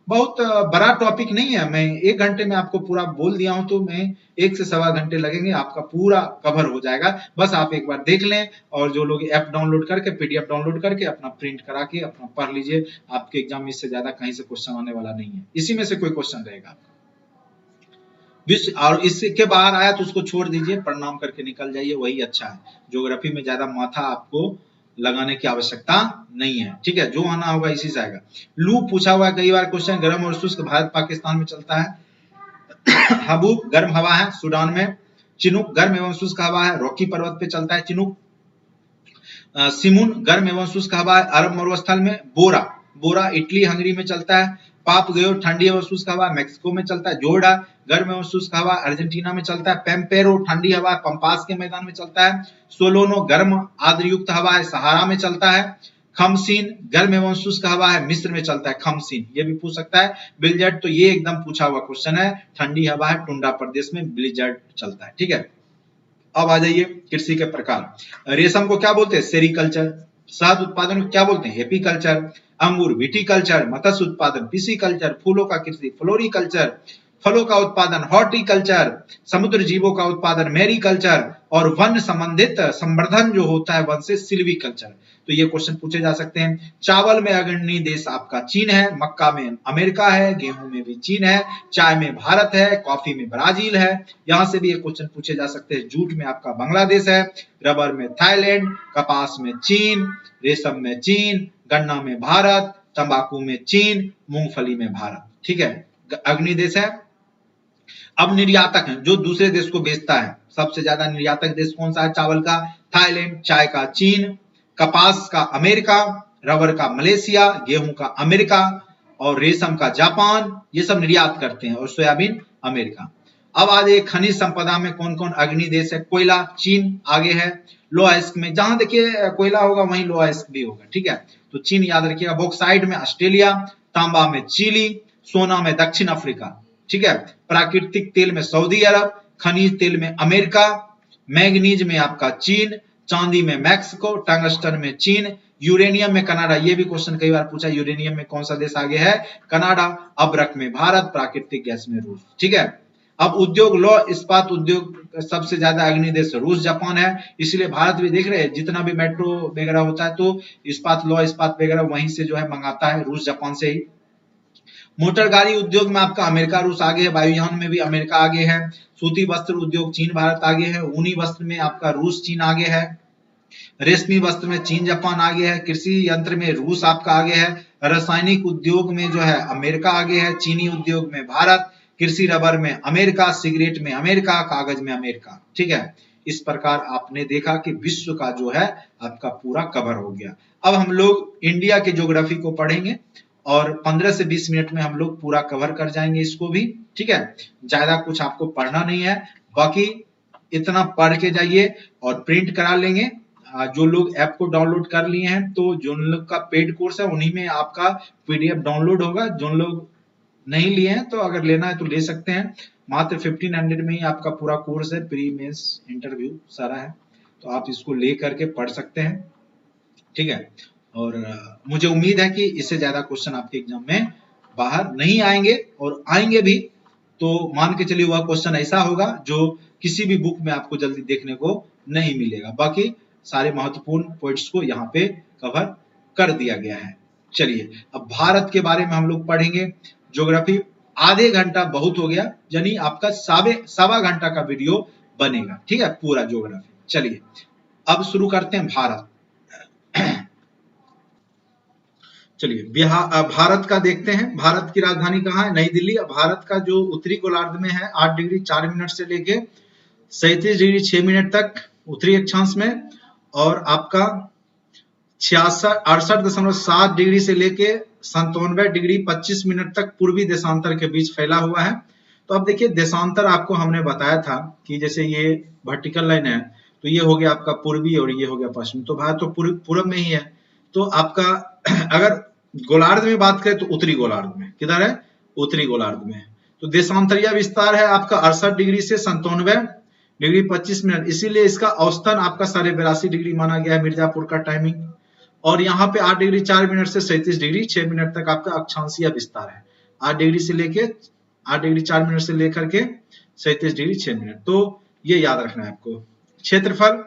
बहुत बड़ा टॉपिक नहीं है, मैं 1 घंटे में आपको पूरा बोल दिया हूं, तो मैं 1 से सवा घंटे लगेंगे, आपका पूरा कवर हो जाएगा। बस आप एक बार देख लें, और जो लोग ऐप डाउनलोड करके, पीडीएफ डाउनलोड करके अपना प्रिंट करा के अपना पढ़ लीजिए। आपके एग्जाम में इससे ज्यादा कहीं से क्वेश्चन आने वाला नहीं है, इसी में से कोई क्वेश्चन रहेगा आपका विश्व। और इसके बाहर आया तो उसको छोड़ दीजिए, प्रणाम करके निकल जाइए, वही अच्छा है। ज्योग्राफी में ज्यादा माथा आपको लगाने की आवश्यकता नहीं है। ठीक है, जो आना होगा इसी से आएगा। लू पूछा हुआ है कई बार क्वेश्चन, गर्म और शुष्क भारत पाकिस्तान में चलता है। हबूब गर्म हवा है सूडान में। चिनुक गर्म एवं शुष्क हवा है, रॉकी पर्वत पे चलता है चिनुक। सिमुन गर्म एवं शुष्क हवा है, अरब मरुस्थल में। बोरा इटली हंगरी में चलता है। पाप गयो ठंडी एवं शुष्क हवा, मैक्सिको में चलता है। जोर्डा गर्म एवं शुष्क हवा, अर्जेंटीना में चलता है। पेम्पेरो ठंडी हवा, पंपास के मैदान में चलता है। सोलोनो गर्म आर्द्र युक्त हवा है, सहारा में चलता है। खमसीन गर्म एवं शुष्क हवा है, मिस्र में चलता है खमसीन, ये भी पूछ सकता है। ब्लिजर्ड, तो ये एकदम पूछा हुआ क्वेश्चन है, ठंडी हवा है, टुंड्रा प्रदेश में ब्लिजर्ड चलता है। ठीक है, अब आ जाइए कृषि के प्रकार। रेशम को क्या बोलते हैं, सेरिकल्चर। शहद उत्पादन को क्या बोलते हैं, एपीकल्चर। अंगूर विटीकल्चर। मत्स्य उत्पादन पिसीकल्चर। फूलों का कृषि फ्लोरिकल्चर। फलों का उत्पादन हॉर्टिकल्चर। समुद्र जीवों का उत्पादन मैरीकल्चर। और वन संबंधित संवर्धन जो होता है वन से, सिल्वीकल्चर। तो ये क्वेश्चन पूछे जा सकते हैं। चावल में अग्रणी देश आपका चीन है, मक्का में अमेरिका है, गेहूं में भी चीन है, चाय में भारत है, कॉफी में ब्राजील है। यहां से भी एक क्वेश्चन पूछे जा सकते हैं। जूट में आपका बांग्लादेश है, रबर में थाईलैंड, कपास में चीन, रेशम में चीन, गन्ना में भारत, तंबाकू में चीन, मूंगफली में भारत। ठीक है, अग्रणी देश है। अब निर्यातक है, जो दूसरे देश को बेचता है, सबसे ज्यादा निर्यातक देश कौन सा है चावल का, थाईलैंड। चाय का चीन, कपास का अमेरिका, रबर का मलेशिया, गेहूं का अमेरिका और रेशम का जापान, ये सब निर्यात करते हैं। और सोयाबीन अमेरिका। अब आज एक खनिज संपदा में कौन कौन अग्रणी देश है। कोयला चीन आगे है, लोएस्क में, जहां देखिए कोयला होगा वहीं लोएस्क भी होगा। ठीक है, तो चीन याद रखिएगा। बॉक्साइट में ऑस्ट्रेलिया, तांबा में चिली, सोना में दक्षिण अफ्रीका। ठीक है, प्राकृतिक तेल में सऊदी अरब, खनिज तेल में अमेरिका, मैग्नीज में आपका चीन, चांदी में मैक्सिको, टंगस्टन में चीन, यूरेनियम में कनाडा। ये भी क्वेश्चन कई बार पूछा, यूरेनियम में कौन सा देश आगे है, कनाडा। अब्रक में भारत, प्राकृतिक गैस में रूस। ठीक है, अब उद्योग, लौ इस्पात उद्योग सबसे ज्यादा अग्रणी देश रूस जापान है, इसलिए भारत भी देख रहे हैं जितना भी मेट्रो वगैरह होता है तो इस्पात, लौ इस्पात वगैरह वहीं से जो है मंगाता है, रूस जापान से ही। मोटर गाड़ी उद्योग में आपका अमेरिका रूस आगे है, वायुयान में भी अमेरिका आगे है। सूती वस्त्र उद्योग चीन भारत आगे है, ऊनी वस्त्र में आपका रूस चीन आगे है, रेशमी वस्त्र में चीन जापान आगे है, कृषि यंत्र में रूस आपका आगे है, रासायनिक उद्योग में जो है अमेरिका आगे है, चीनी उद्योग में भारत, कृषि रबर में अमेरिका, सिगरेट में अमेरिका, कागज में अमेरिका। ठीक है, इस प्रकार आपने देखा कि विश्व का जो है आपका पूरा कवर हो गया। अब हम लोग इंडिया के ज्योग्राफी को पढ़ेंगे और 15 से 20 मिनट में हम लोग पूरा कवर कर जाएंगे इसको भी। ठीक है, ज्यादा कुछ आपको पढ़ना नहीं है, बाकी इतना पढ़ के जाइए और प्रिंट करा लेंगे। जो लोग ऐप को डाउनलोड कर लिए हैं तो जो लोग का पेड कोर्स है उन्हीं में आपका पीडीएफ डाउनलोड होगा। जो लोग नहीं लिए हैं तो अगर लेना है तो ले सकते हैं। मात्र 1500 में ही आपका पूरा कोर्स है, प्री मेंस इंटरव्यू सारा है, तो आप इसको ले करके पढ़ सकते हैं। ठीक है, और मुझे उम्मीद है कि इससे ज्यादा क्वेश्चन आपके एग्जाम में बाहर नहीं आएंगे, और आएंगे भी तो मान के चलिए वह क्वेश्चन ऐसा होगा जो किसी भी बुक में आपको जल्दी देखने को नहीं मिलेगा। बाकी सारे महत्वपूर्ण पॉइंट्स को यहाँ पे कवर कर दिया गया है। चलिए अब भारत के बारे में हम लोग पढ़ेंगे। ज्योग्राफी आधे घंटा बहुत हो गया, यानी आपका सवा घंटा का वीडियो बनेगा। ठीक है, पूरा ज्योग्राफी। चलिए अब शुरू करते हैं भारत। चलिए भारत का देखते हैं। भारत की राजधानी कहाँ है? नई दिल्ली। भारत का जो उत्तरी गोलार्ध में है 8 डिग्री 4 मिनट से लेके 37 डिग्री 6 मिनट तक उत्तरी अक्षांश में, और आपका 68.7 डिग्री से लेके 97 डिग्री 25 मिनट तक पूर्वी देशांतर के बीच फैला हुआ है। तो अब देखिए देशांतर आपको हमने बताया था कि जैसे ये वर्टिकल लाइन है तो ये हो गया आपका पूर्वी और ये हो गया पश्चिम, तो भारत तो पूर्व में ही है। तो आपका अगर गोलार्ध में बात करें तो उत्तरी गोलार्ध में, किधर है? उत्तरी गोलार्ध में। तो देशांतरीय विस्तार है आपका 68 डिग्री से 97 डिग्री 25 मिनट, इसीलिए इसका औसतन आपका 82.5 डिग्री माना गया है मिर्जापुर का टाइमिंग। और यहाँ पे 8 डिग्री 4 मिनट से 37 डिग्री 6 मिनट तक आपका अक्षांशीय विस्तार है। 8 डिग्री से लेके 8 डिग्री 4 मिनट से लेकर के 37 डिग्री 6 मिनट, तो ये याद रखना है आपको। क्षेत्रफल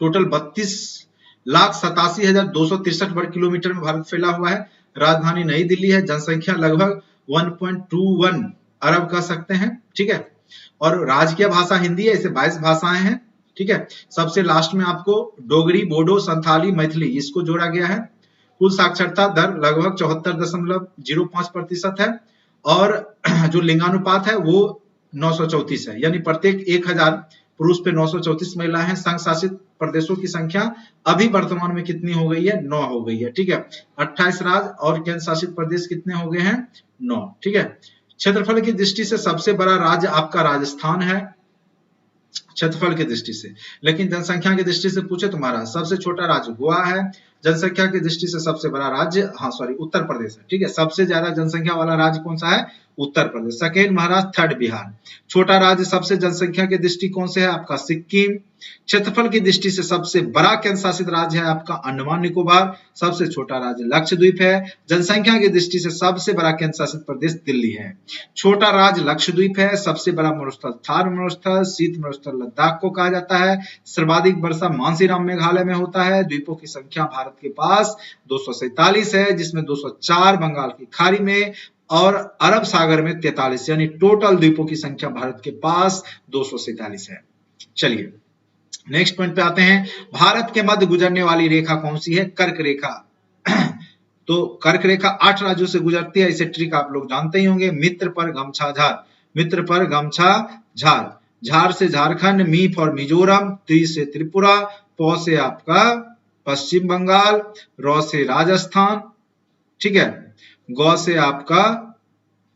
टोटल 32,87,263 वर्ग किलोमीटर में भारत फैला हुआ है। राजधानी नई दिल्ली है। जनसंख्या लगभग 1.21 अरब कह सकते हैं। ठीक है, और राजकीय भाषा हिंदी है, इसे 22 भाषाएं हैं। ठीक है, सबसे लास्ट में आपको डोगरी, बोडो, संथाली, मैथिली इसको जोड़ा गया है। कुल साक्षरता दर लगभग 74.05% है, और जो लिंगानुपात है वो 934 है, यानी प्रत्येक 1000 पुरुष पे 934 महिला है। संघ शासित प्रदेशों की संख्या अभी वर्तमान में कितनी हो गई है? 9 हो गई है। ठीक है, 28 राज्य और केंद्र शासित प्रदेश कितने हो गए हैं? 9। ठीक है, क्षेत्रफल की दृष्टि से सबसे बड़ा राज्य आपका राजस्थान है क्षेत्रफल की दृष्टि से, लेकिन जनसंख्या की दृष्टि से पूछे तो महाराज सबसे छोटा राज्य गोवा है। जनसंख्या की दृष्टि से सबसे बड़ा राज्य उत्तर प्रदेश है। ठीक है, सबसे ज्यादा जनसंख्या वाला राज्य कौन सा है? उत्तर प्रदेश। Second Maharashtra, third Bihar. छोटा राज्य सबसे जनसंख्या के दृष्टिकोण से है आपका सिक्किम। क्षेत्रफल की दृष्टि से सबसे बड़ा केंद्र शासित राज्य है आपका अंडमान निकोबार। सबसे छोटा राज्य लक्षद्वीप है। जनसंख्या की दृष्टि से सबसे बड़ा केंद्र शासित प्रदेश दिल्ली है। छोटा राज्य लक्षद्वीप है। सबसे बड़ा मरुस्थल थार मरुस्थल, शीत मरुस्थल लद्दाख को कहा जाता है। सर्वाधिक वर्षा मानसीराम मेघालय में होता है। द्वीपों की संख्या भारत के पास 247 है, जिसमें 204 बंगाल की खाड़ी में और अरब सागर में 43, यानी टोटल द्वीपों की संख्या भारत के पास 247 है। चलिए नेक्स्ट पॉइंट पे आते हैं। भारत के मध्य गुजरने वाली रेखा कौन सी है? कर्क रेखा। तो कर्क रेखा 8 राज्यों से गुजरती है। इसे ट्रिक आप लोग जानते ही होंगे। मित्र पर गमछा झार, मित्र पर गमछा झार। झार से झारखंड, मी फॉर मिजोरम, त्रि से त्रिपुरा, पौ से आपका पश्चिम बंगाल, रौ से राजस्थान। ठीक है, गौ से आपका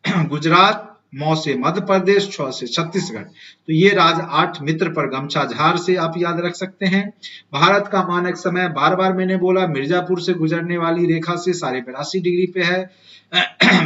गुजरात, मौ से मध्य प्रदेश, छ से छत्तीसगढ़। तो ये राज्य 8 मित्र पर गमछा झार से आप याद रख सकते हैं। भारत का मानक समय बार बार मैंने बोला मिर्जापुर से गुजरने वाली रेखा से 82.5 डिग्री पे है।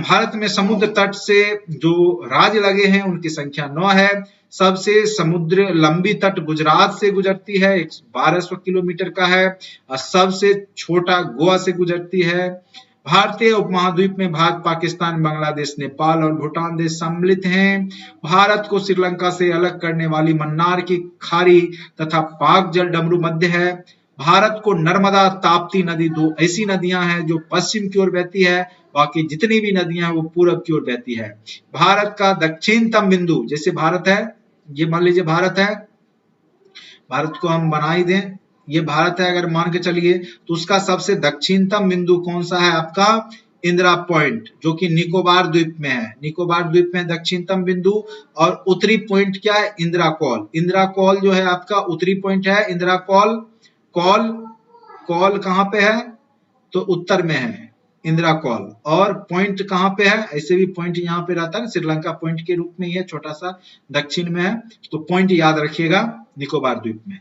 भारत में समुद्र तट से जो राज्य लगे हैं उनकी संख्या 9 है। सबसे समुद्र लंबी तट गुजरात से गुजरती है, 1200 किलोमीटर का है, और सबसे छोटा गोवा से गुजरती है। भारतीय उपमहाद्वीप में भारत, पाकिस्तान, बांग्लादेश, नेपाल और भूटान देश सम्मिलित हैं। भारत को श्रीलंका से अलग करने वाली मन्नार की खाड़ी तथा पाक जल डमरू मध्य है। भारत को नर्मदा, ताप्ती नदी 2 ऐसी नदियां हैं जो पश्चिम की ओर बहती है, बाकी जितनी भी नदियां हैं वो पूरब की ओर बहती है। भारत का दक्षिणतम बिंदु, जैसे भारत है, ये मान लीजिए भारत है, भारत को हम बना ही दें, ये भारत है अगर मान के चलिए, तो उसका सबसे दक्षिणतम बिंदु कौन सा है? आपका इंदिरा पॉइंट, जो कि निकोबार द्वीप में है। निकोबार द्वीप में दक्षिणतम बिंदु। और उत्तरी पॉइंट क्या है? इंदिरा कॉल। इंदिरा कॉल जो है आपका उत्तरी पॉइंट है। इंदिरा कॉल, कॉल कहां पे है? तो उत्तर में है इंदिरा कॉल। और पॉइंट कहां पे है? ऐसे भी पॉइंट यहाँ पे रहता है, श्रीलंका पॉइंट के रूप में ही है, छोटा सा दक्षिण में है। तो पॉइंट याद रखिएगा निकोबार द्वीप में।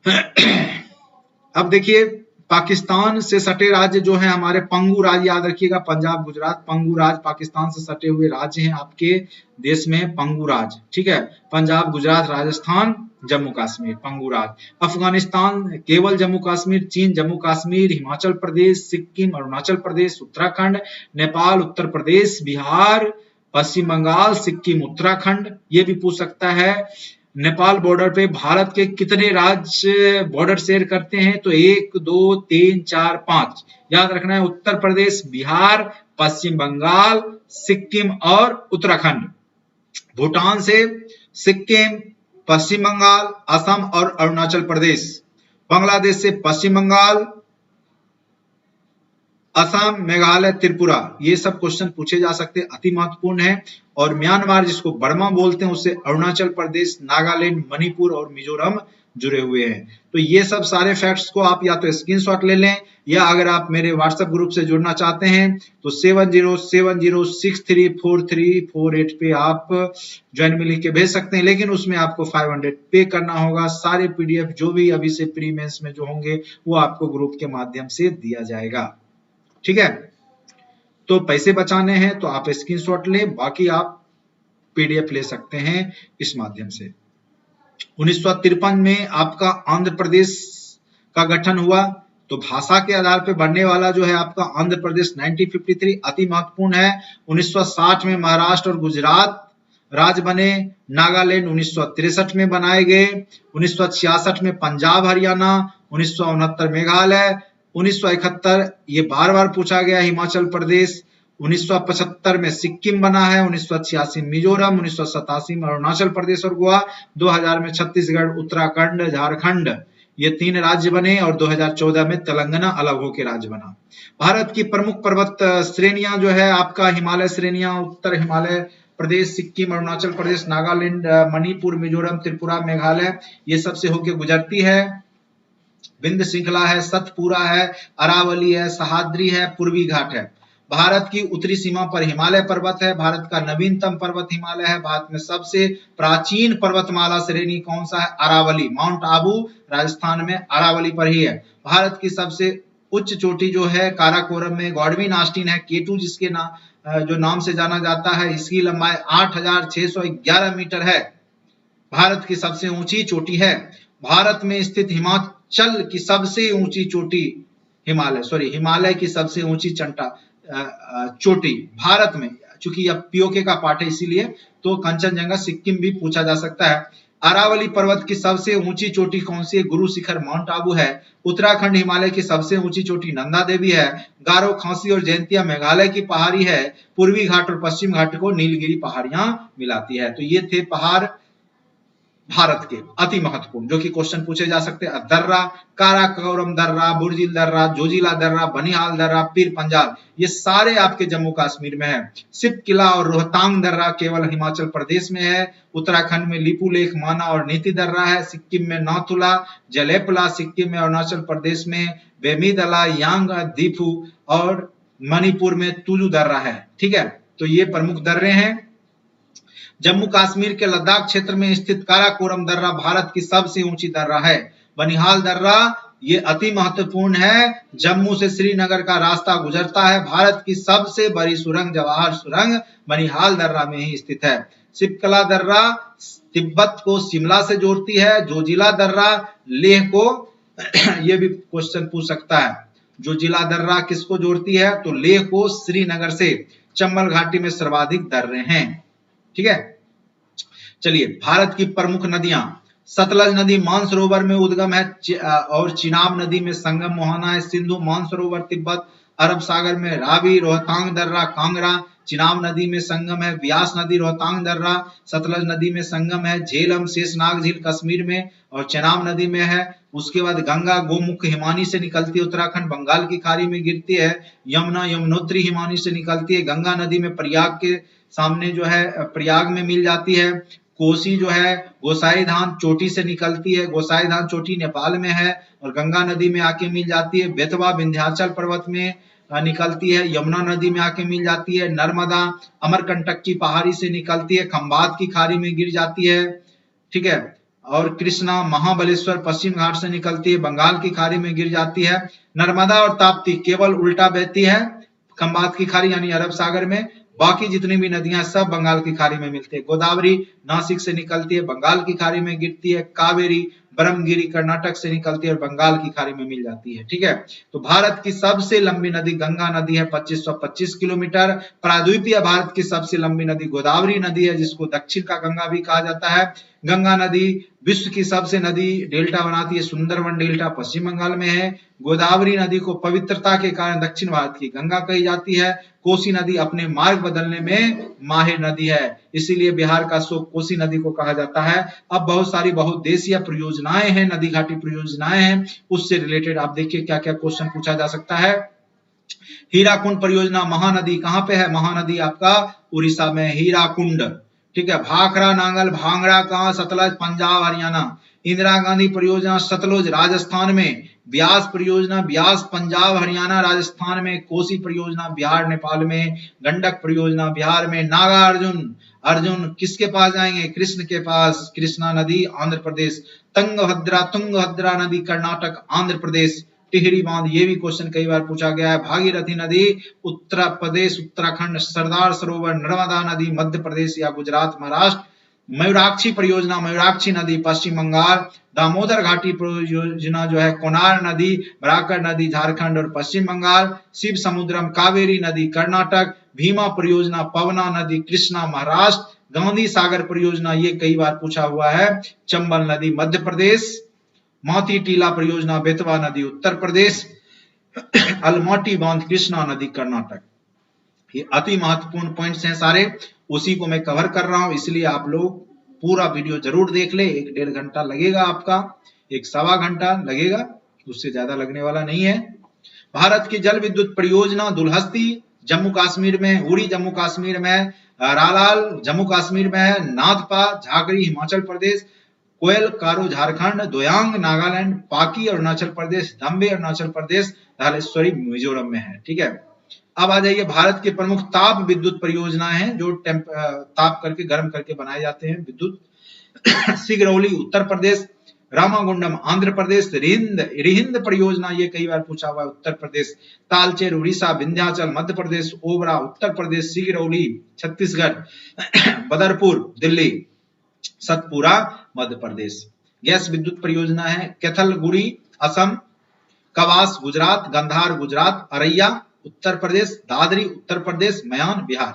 अब देखिए, पाकिस्तान से सटे राज्य जो है हमारे पंगू राज्य, याद रखिएगा, पंजाब गुजरात पंगू राज्य पाकिस्तान से सटे हुए राज्य हैं आपके देश में, पंगू राज्य, ठीक है। पंजाब, गुजरात, राजस्थान, जम्मू कश्मीर, पंगू राज्य। अफगानिस्तान केवल जम्मू कश्मीर, चीन जम्मू कश्मीर, हिमाचल प्रदेश, सिक्किम, अरुणाचल प्रदेश, उत्तराखंड, नेपाल, उत्तर प्रदेश, बिहार, पश्चिम बंगाल, सिक्किम, उत्तराखंड। ये भी पूछ सकता है नेपाल बॉर्डर पे भारत के कितने राज्य बॉर्डर शेयर करते हैं, तो 1 2 3 4 5 याद रखना है, उत्तर प्रदेश, बिहार, पश्चिम बंगाल, सिक्किम और उत्तराखंड। भूटान से सिक्किम, पश्चिम बंगाल, असम और अरुणाचल प्रदेश। बांग्लादेश से पश्चिम बंगाल, असम, मेघालय, त्रिपुरा। ये सब क्वेश्चन पूछे जा सकते हैं, अति महत्वपूर्ण है। और म्यांमार जिसको बर्मा बोलते हैं, उससे अरुणाचल प्रदेश, नागालैंड, मणिपुर और मिजोरम जुड़े हुए हैं। तो ये सब सारे फैक्ट्स को आप या तो स्क्रीनशॉट ले लें, या अगर आप मेरे व्हाट्सएप ग्रुप से जुड़ना चाहते हैं तो 7070634348 पे आप ज्वाइन में लिख के भेज सकते हैं। लेकिन उसमें आपको 500 पे करना होगा। सारे पीडीएफ जो भी अभी से प्री मेंस में जो होंगे वो आपको ग्रुप के माध्यम से दिया जाएगा, ठीक है। तो पैसे बचाने हैं तो आप स्क्रीनशॉट लें, बाकी आप पीडीएफ ले सकते हैं इस माध्यम से। 1953 में आपका आंध्र प्रदेश का गठन हुआ। तो भाषा के आधार पर बढ़ने वाला जो है आपका आंध्र प्रदेश 1953 अति महत्वपूर्ण है। 1960 में महाराष्ट्र और गुजरात राज्य बने। नागालैंड 1963 में बनाए गए। 1966 में पंजाब हरियाणा। 1969 मेघालय। 1971 ये बार बार पूछा गया हिमाचल प्रदेश। 1975 में सिक्किम बना है। 1986 मिजोरम। 1987 में अरुणाचल प्रदेश और गोवा। 2000 में छत्तीसगढ़, उत्तराखंड, झारखंड ये 3 राज्य बने। और 2014 में तेलंगाना अलग होकर राज्य बना। भारत की प्रमुख पर्वत श्रेणियां जो है आपका हिमालय श्रेणियां, उत्तर हिमालय प्रदेश, सिक्किम, अरुणाचल प्रदेश, नागालैंड, मणिपुर, मिजोरम, त्रिपुरा, मेघालय, ये सबसे होकर गुजरती है। विंध्य श्रृंखला है, सतपुरा है, अरावली है, सह्याद्री है, पूर्वी घाट है। भारत की उत्तरी सीमा पर हिमालय पर्वत है। भारत का नवीनतम पर्वत हिमालय है। भारत में सबसे प्राचीन पर्वतमाला श्रेणी कौन सा है? अरावली। माउंट आबू राजस्थान में अरावली पर ही है। भारत की सबसे उच्च चोटी जो है काराकोरम में गॉडविन ऑस्टिन है। केटू जिसके जो नाम से जाना जाता है, इसकी लंबाई 8611 मीटर है। भारत की सबसे ऊंची चोटी है। भारत में स्थित हिमाचल की सबसे ऊंची चोटी हिमालय की सबसे ऊंची चोटी भारत में, चूंकि अब पीओके का पार्ट है इसीलिए, तो कंचनजंगा सिक्किम भी पूछा जा सकता है। अरावली पर्वत की सबसे ऊंची चोटी कौन सी है? गुरु शिखर माउंट आबू है। उत्तराखंड हिमालय की सबसे ऊंची चोटी नंदा देवी है। गारो, खासी और जयंतिया मेघालय की पहाड़ी है। पूर्वी घाट और पश्चिम घाट को नीलगिरी पहाड़ियां मिलाती है। तो ये थे पहाड़ भारत के अति महत्वपूर्ण, जो कि क्वेश्चन पूछे जा सकते हैं। दर्रा, काराकोरम दर्रा, बुर्जिल दर्रा, जोजिला दर्रा, बनिहाल दर्रा, पीर पंजाल, ये सारे आपके जम्मू कश्मीर में है। सिप किला और रोहतांग दर्रा केवल हिमाचल प्रदेश में है। उत्तराखंड में लिपुलेख, माना और नीति दर्रा है। सिक्किम में नाथुला, जलेपला, सिक्किम में, अरुणाचल प्रदेश में बेमीदला, यांग, दीफू और मणिपुर में तुजू दर्रा है। ठीक है, तो ये प्रमुख दर्रे हैं। जम्मू कश्मीर के लद्दाख क्षेत्र में स्थित काराकोरम दर्रा भारत की सबसे ऊंची दर्रा है। बनिहाल दर्रा ये अति महत्वपूर्ण है। जम्मू से श्रीनगर का रास्ता गुजरता है। भारत की सबसे बड़ी सुरंग जवाहर सुरंग बनिहाल दर्रा में ही स्थित है। सिपकला दर्रा तिब्बत को शिमला से जोड़ती है। जोजिला दर्रा लेह को ये भी क्वेश्चन पूछ सकता है, जोजिला दर्रा किसको जोड़ती है? तो लेह को श्रीनगर से। चंबल घाटी में सर्वाधिक दर्रे हैं। ठीक है, चलिए भारत की प्रमुख नदियां। सतलज नदी मानसरोवर में उद्गम है और चिनाब नदी में संगम मुहाना है। सिंधु मानसरोवर तिब्बत, अरब सागर में रावी, रोहतांग दर्रा कांगड़ा, चिनाब नदी में संगम है। व्यास नदी रोहतांग दर्रा, सतलज नदी में संगम है। झेलम शेषनाग झील कश्मीर में और चिनाब नदी में है। उसके बाद गंगा गोमुख हिमानी से निकलती है, उत्तराखंड बंगाल की खाड़ी में गिरती है। यमुना यमुनोत्री हिमानी से निकलती है। गंगा नदी में प्रयाग के सामने जो है प्रयाग में मिल जाती है। कोसी जो है गोसाईधाम चोटी से निकलती है। गोसाईधाम चोटी नेपाल में है और गंगा नदी में आके मिल जाती है। बेतवा विंध्याचल पर्वत में निकलती है। यमुना नदी में आके मिल जाती है। नर्मदा अमरकंटक की पहाड़ी से निकलती है, खंबात की खाड़ी में गिर जाती है। ठीक है, और कृष्णा, महाबलेश्वर पश्चिम घाट से निकलती है, बंगाल की खाड़ी में गिर जाती है। नर्मदा और ताप्ती केवल उल्टा बहती है खंबात की खाड़ी यानी अरब सागर में, बाकी जितनी भी नदियां सब बंगाल की खाड़ी में मिलती है। गोदावरी नासिक से निकलती है, बंगाल की खाड़ी में गिरती है। कावेरी ब्रह्मगिरी कर्नाटक से निकलती है और बंगाल की खाड़ी में मिल जाती है। ठीक है, तो भारत की सबसे लंबी नदी गंगा नदी है 2525 किलोमीटर। प्रायद्वीपीय भारत की सबसे लंबी नदी गोदावरी नदी है, जिसको दक्षिण का गंगा भी कहा जाता है। गंगा नदी विश्व की सबसे नदी डेल्टा बनाती है, सुंदरवन डेल्टा पश्चिम बंगाल में है। गोदावरी नदी को पवित्रता के कारण दक्षिण भारत की गंगा कही जाती है। कोसी नदी अपने मार्ग बदलने में माहिर नदी है, इसीलिए बिहार का शोक कोसी नदी को कहा जाता है। अब बहुत सारी बहुउद्देशीय परियोजनाएं हैं, नदी घाटी परियोजनाएं हैं, उससे रिलेटेड आप देखिए क्या क्या क्वेश्चन पूछा जा सकता है। हीराकुंड परियोजना महानदी कहां पे है? महानदी आपका उड़ीसा में हीराकुंड। ठीक है, भाखड़ा नांगल भांगड़ा कहां? सतलज पंजाब हरियाणा। इंदिरा गांधी परियोजना सतलुज राजस्थान में। ब्यास परियोजना ब्यास पंजाब हरियाणा राजस्थान में। कोसी परियोजना बिहार नेपाल में। गंडक परियोजना बिहार में। नागा अर्जुन अर्जुन किसके पास जाएंगे? कृष्ण के पास। कृष्णा नदी आंध्र प्रदेश। तुंगभद्रा नदी कर्नाटक आंध्र प्रदेश। टिहरी बांध, ये भी क्वेश्चन कई बार पूछा गया है। भागीरथी नदी उत्तर प्रदेश उत्तराखंड। सरदार सरोवर नर्मदा नदी मध्य प्रदेश या गुजरात महाराष्ट्र। मयूराक्षी परियोजना मयूराक्षी नदी पश्चिम बंगाल। दामोदर घाटी परियोजना जो है कोनार नदी बराकर नदी झारखंड और पश्चिम बंगाल। शिव समुद्रम कावेरी नदी कर्नाटक। भीमा परियोजना पवना नदी कृष्णा महाराष्ट्र। गांधी सागर परियोजना ये कई बार पूछा हुआ है, चंबल नदी मध्य प्रदेश। माती टीला परियोजना बेतवा नदी उत्तर प्रदेश। अलमाटी बांध कृष्णा नदी कर्नाटक। ये अति महत्वपूर्ण पॉइंट्स हैं सारे, उसी को मैं कवर कर रहा हूं, इसलिए आप लोग पूरा वीडियो जरूर देख ले। 1-1.5 घंटा लगेगा आपका, 1-1.25 घंटा लगेगा, उससे ज्यादा लगने वाला नहीं है। भारत की जल विद्युत परियोजना दुलहस्ती जम्मू कश्मीर में, उड़ी जम्मू कश्मीर में, रालाल जम्मू कश्मीर में है, नाथपा झाकड़ी हिमाचल प्रदेश, कोयल कारो झारखंड, दोयांग नागालैंड, पाकी अरुणाचल प्रदेश, धम्बे अरुणाचल प्रदेश, धालेश्वरी मिजोरम में है। ठीक है, अब आ जाइए भारत के प्रमुख ताप विद्युत परियोजनाएं हैं जो ताप करके गर्म करके बनाए जाते हैं विद्युत। सिगरौली उत्तर प्रदेश। रामागुंडम आंध्र प्रदेश। रिहिंद परियोजना ये कई बार पूछा हुआ है उत्तर प्रदेश। तालचेर उड़ीसा। विंध्याचल मध्य प्रदेश। ओबरा उत्तर प्रदेश। सिगरौली छत्तीसगढ़। बदरपुर दिल्ली। सतपुरा मध्य प्रदेश। गैस विद्युत परियोजना है कैथलगुड़ी असम। कवास गुजरात। गंधार गुजरात। अरैया उत्तर प्रदेश। दादरी उत्तर प्रदेश। मयान बिहार।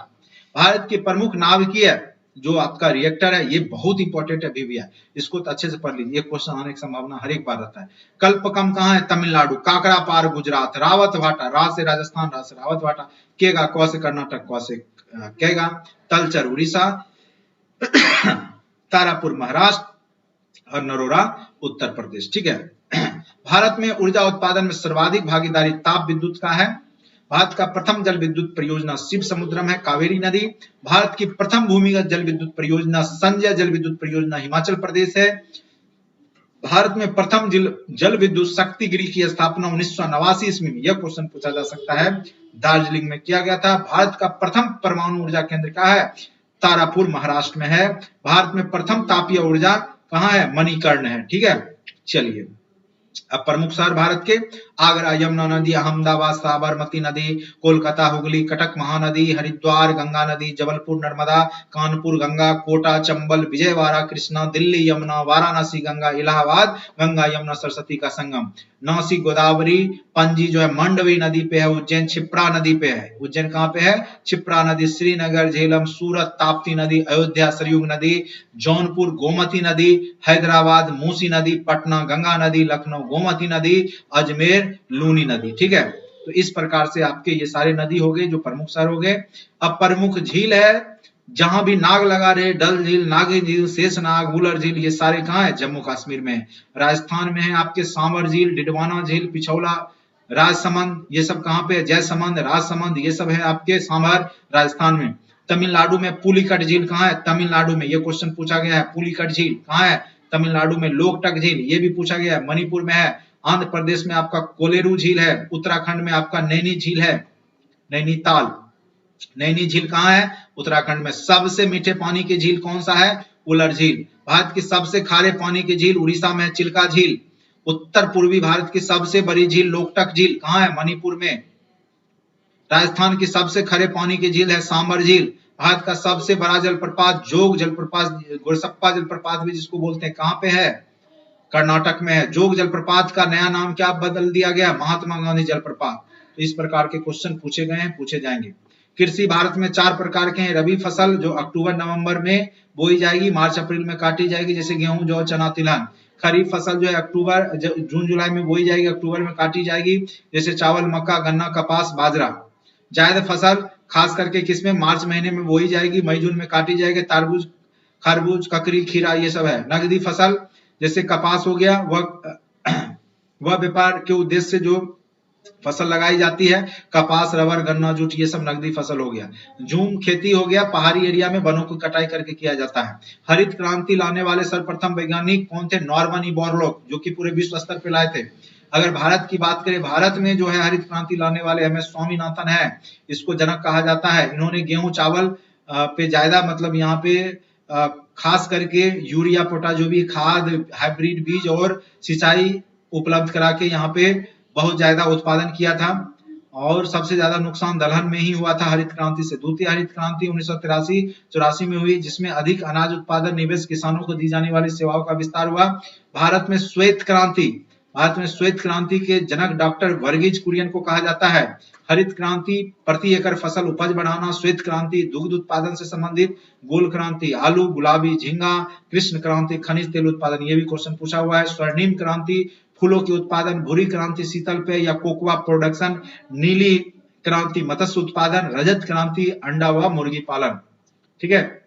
भारत के प्रमुख नाभिकीय जो आपका रिएक्टर है, ये बहुत इंपॉर्टेंट है अभी भी है, इसको तो अच्छे से पढ़ लीजिए, क्वेश्चन आने की संभावना हर एक बार रहता है। कल्पकम कहाँ है? तमिलनाडु। काकड़ा पार गुजरात। रावत भाटा रा से राजस्थान, रा से रावत भाटा। केगा क से कर्नाटक, क से केगा। तलचर उड़ीसा। तारापुर महाराष्ट्र और नरोरा उत्तर प्रदेश। ठीक है, भारत में ऊर्जा उत्पादन में सर्वाधिक भागीदारी ताप विद्युत का है। भारत का प्रथम जल विद्युत परियोजना शिव समुद्रम है, कावेरी नदी। भारत की प्रथम भूमिगत जल विद्युत परियोजना संजय जल विद्युत परियोजना हिमाचल प्रदेश है। भारत में प्रथम जल विद्युत शक्ति गृह की स्थापना 1989 ईस्वी में, यह क्वेश्चन पूछा जा सकता है, दार्जिलिंग में किया गया था। भारत का प्रथम परमाणु ऊर्जा केंद्र कहाँ है? तारापुर महाराष्ट्र में है। भारत में प्रथम तापीय ऊर्जा कहाँ है? मणिकर्ण है। ठीक है, चलिए अब प्रमुख शहर भारत के, आगरा यमुना नदी, अहमदाबाद साबरमती नदी, कोलकाता हुगली, कटक महानदी, हरिद्वार गंगा नदी, जबलपुर नर्मदा, कानपुर गंगा, कोटा चंबल, विजयवाड़ा कृष्णा, दिल्ली यमुना, वाराणसी गंगा, इलाहाबाद गंगा यमुना सरस्वती का संगम, नासिक गोदावरी, पणजी जो है मंडवी नदी पे है, उज्जैन क्षिप्रा नदी पे है। उज्जैन कहाँ पे है? क्षिप्रा नदी। श्रीनगर झेलम, सूरत ताप्ती नदी, अयोध्या सरयूग नदी, जौनपुर गोमती नदी, हैदराबाद मूसी नदी, पटना गंगा नदी, लखनऊ गोमती नदी, अजमेर लूनी नदी। ठीक है, तो इस प्रकार से आपके ये सारे नदी हो गए जो प्रमुख शहर हो गए। अब प्रमुख झील है जहां भी नाग लगा रहे, डल झील, नागी झील, शेषनाग, वुलर झील, ये सारे कहाँ है? जम्मू कश्मीर में। राजस्थान में है आपके सांबर झील, डिडवाना झील, पिछौला, राजसमंद, ये सब कहाँ पे है? जयसमंद, राजसमंद, ये सब है आपके सांबर राजस्थान में। तमिलनाडु में पुलिकट झील कहाँ है? तमिलनाडु में, ये क्वेश्चन पूछा गया है, पुलिकट झील कहाँ है? तमिलनाडु में। लोकटक झील, ये भी पूछा गया है, मणिपुर में है। आंध्र प्रदेश में आपका कोलेरू झील है। उत्तराखंड में आपका नैनी झील है, नैनीताल। नैनी झील कहाँ है? उत्तराखंड में। सबसे मीठे पानी की झील कौन सा है? उलर झील। भारत की सबसे खारे पानी की झील उड़ीसा में चिल्का झील। उत्तर पूर्वी भारत की सबसे बड़ी झील लोकटक झील कहाँ है? मणिपुर में। राजस्थान की सबसे खरे पानी की झील है सांबर झील। भारत का सबसे बड़ा जलप्रपात जोग जलप्रपात, गोरसप्पा जलप्रपात भी जिसको बोलते हैं, कहाँ पे है? कर्नाटक में है। जोग जलप्रपात का नया नाम क्या बदल दिया गया? महात्मा गांधी जलप्रपात। तो इस प्रकार के क्वेश्चन पूछे गए हैं, पूछे जाएंगे। कृषि भारत में 4 प्रकार के हैं। रबी फसल जो अक्टूबर नवंबर में बोई जाएगी, मार्च अप्रैल में काटी जाएगी, जैसे गेहूं, जौ, चना, तिलहन। खरीफ फसल जो है अक्टूबर जून जुलाई में बोई जाएगी, अक्टूबर में काटी जाएगी, जैसे चावल, मक्का, गन्ना, कपास, बाजरा। जायद फसल खास करके किसमें? मार्च महीने में बोई जाएगी, मई जून में काटी जाएगी, तरबूज, खरबूज, ककड़ी, खीरा, ये सब है। नकदी फसल जैसे कपास हो गया, वह व्यापार के उद्देश्य से जो फसल लगाई जाती है, कपास, रबर, गन्ना, जूट, ये सब नकदी फसल हो गया। झूम खेती हो गया, पहाड़ी एरिया में वनों की कटाई करके किया जाता है। हरित क्रांति लाने वाले सर्वप्रथम वैज्ञानिक कौन थे? नॉर्मन ई बोरलॉग, जो कि पूरे विश्व स्तर पर लाए थे। अगर भारत की बात करें, भारत में जो है हरित क्रांति लाने वाले एम एस स्वामीनाथन है, इसको जनक कहा जाता है। इन्होंने गेहूं, चावल पे ज्यादा, मतलब यहाँ पे खास करके यूरिया, पोटाश, जो भी खाद, हाइब्रिड बीज और सिंचाई उपलब्ध करा के यहाँ पे बहुत ज्यादा उत्पादन किया था। और सबसे ज्यादा नुकसान दलहन में ही हुआ था हरित क्रांति से। द्वितीय हरित क्रांति 1983-84 में हुई, जिसमें अधिक अनाज उत्पादन, निवेश, किसानों को दी जाने वाली सेवाओं का विस्तार हुआ। भारत में श्वेत क्रांति के जनक डॉक्टर वर्गीज कुरियन को कहा जाता है। हरित क्रांति प्रति एकड़ फसल उपज बढ़ाना, श्वेत क्रांति दुग्ध उत्पादन से संबंधित, गोल क्रांति आलू, गुलाबी, झींगा, कृष्ण क्रांति खनिज तेल उत्पादन, ये भी क्वेश्चन पूछा हुआ है। स्वर्णिम क्रांति फूलों के उत्पादन, भूरी क्रांति शीतल पेय या कोकोआ प्रोडक्शन, नीली क्रांति मत्स्य उत्पादन, रजत क्रांति अंडा व मुर्गी पालन। ठीक है।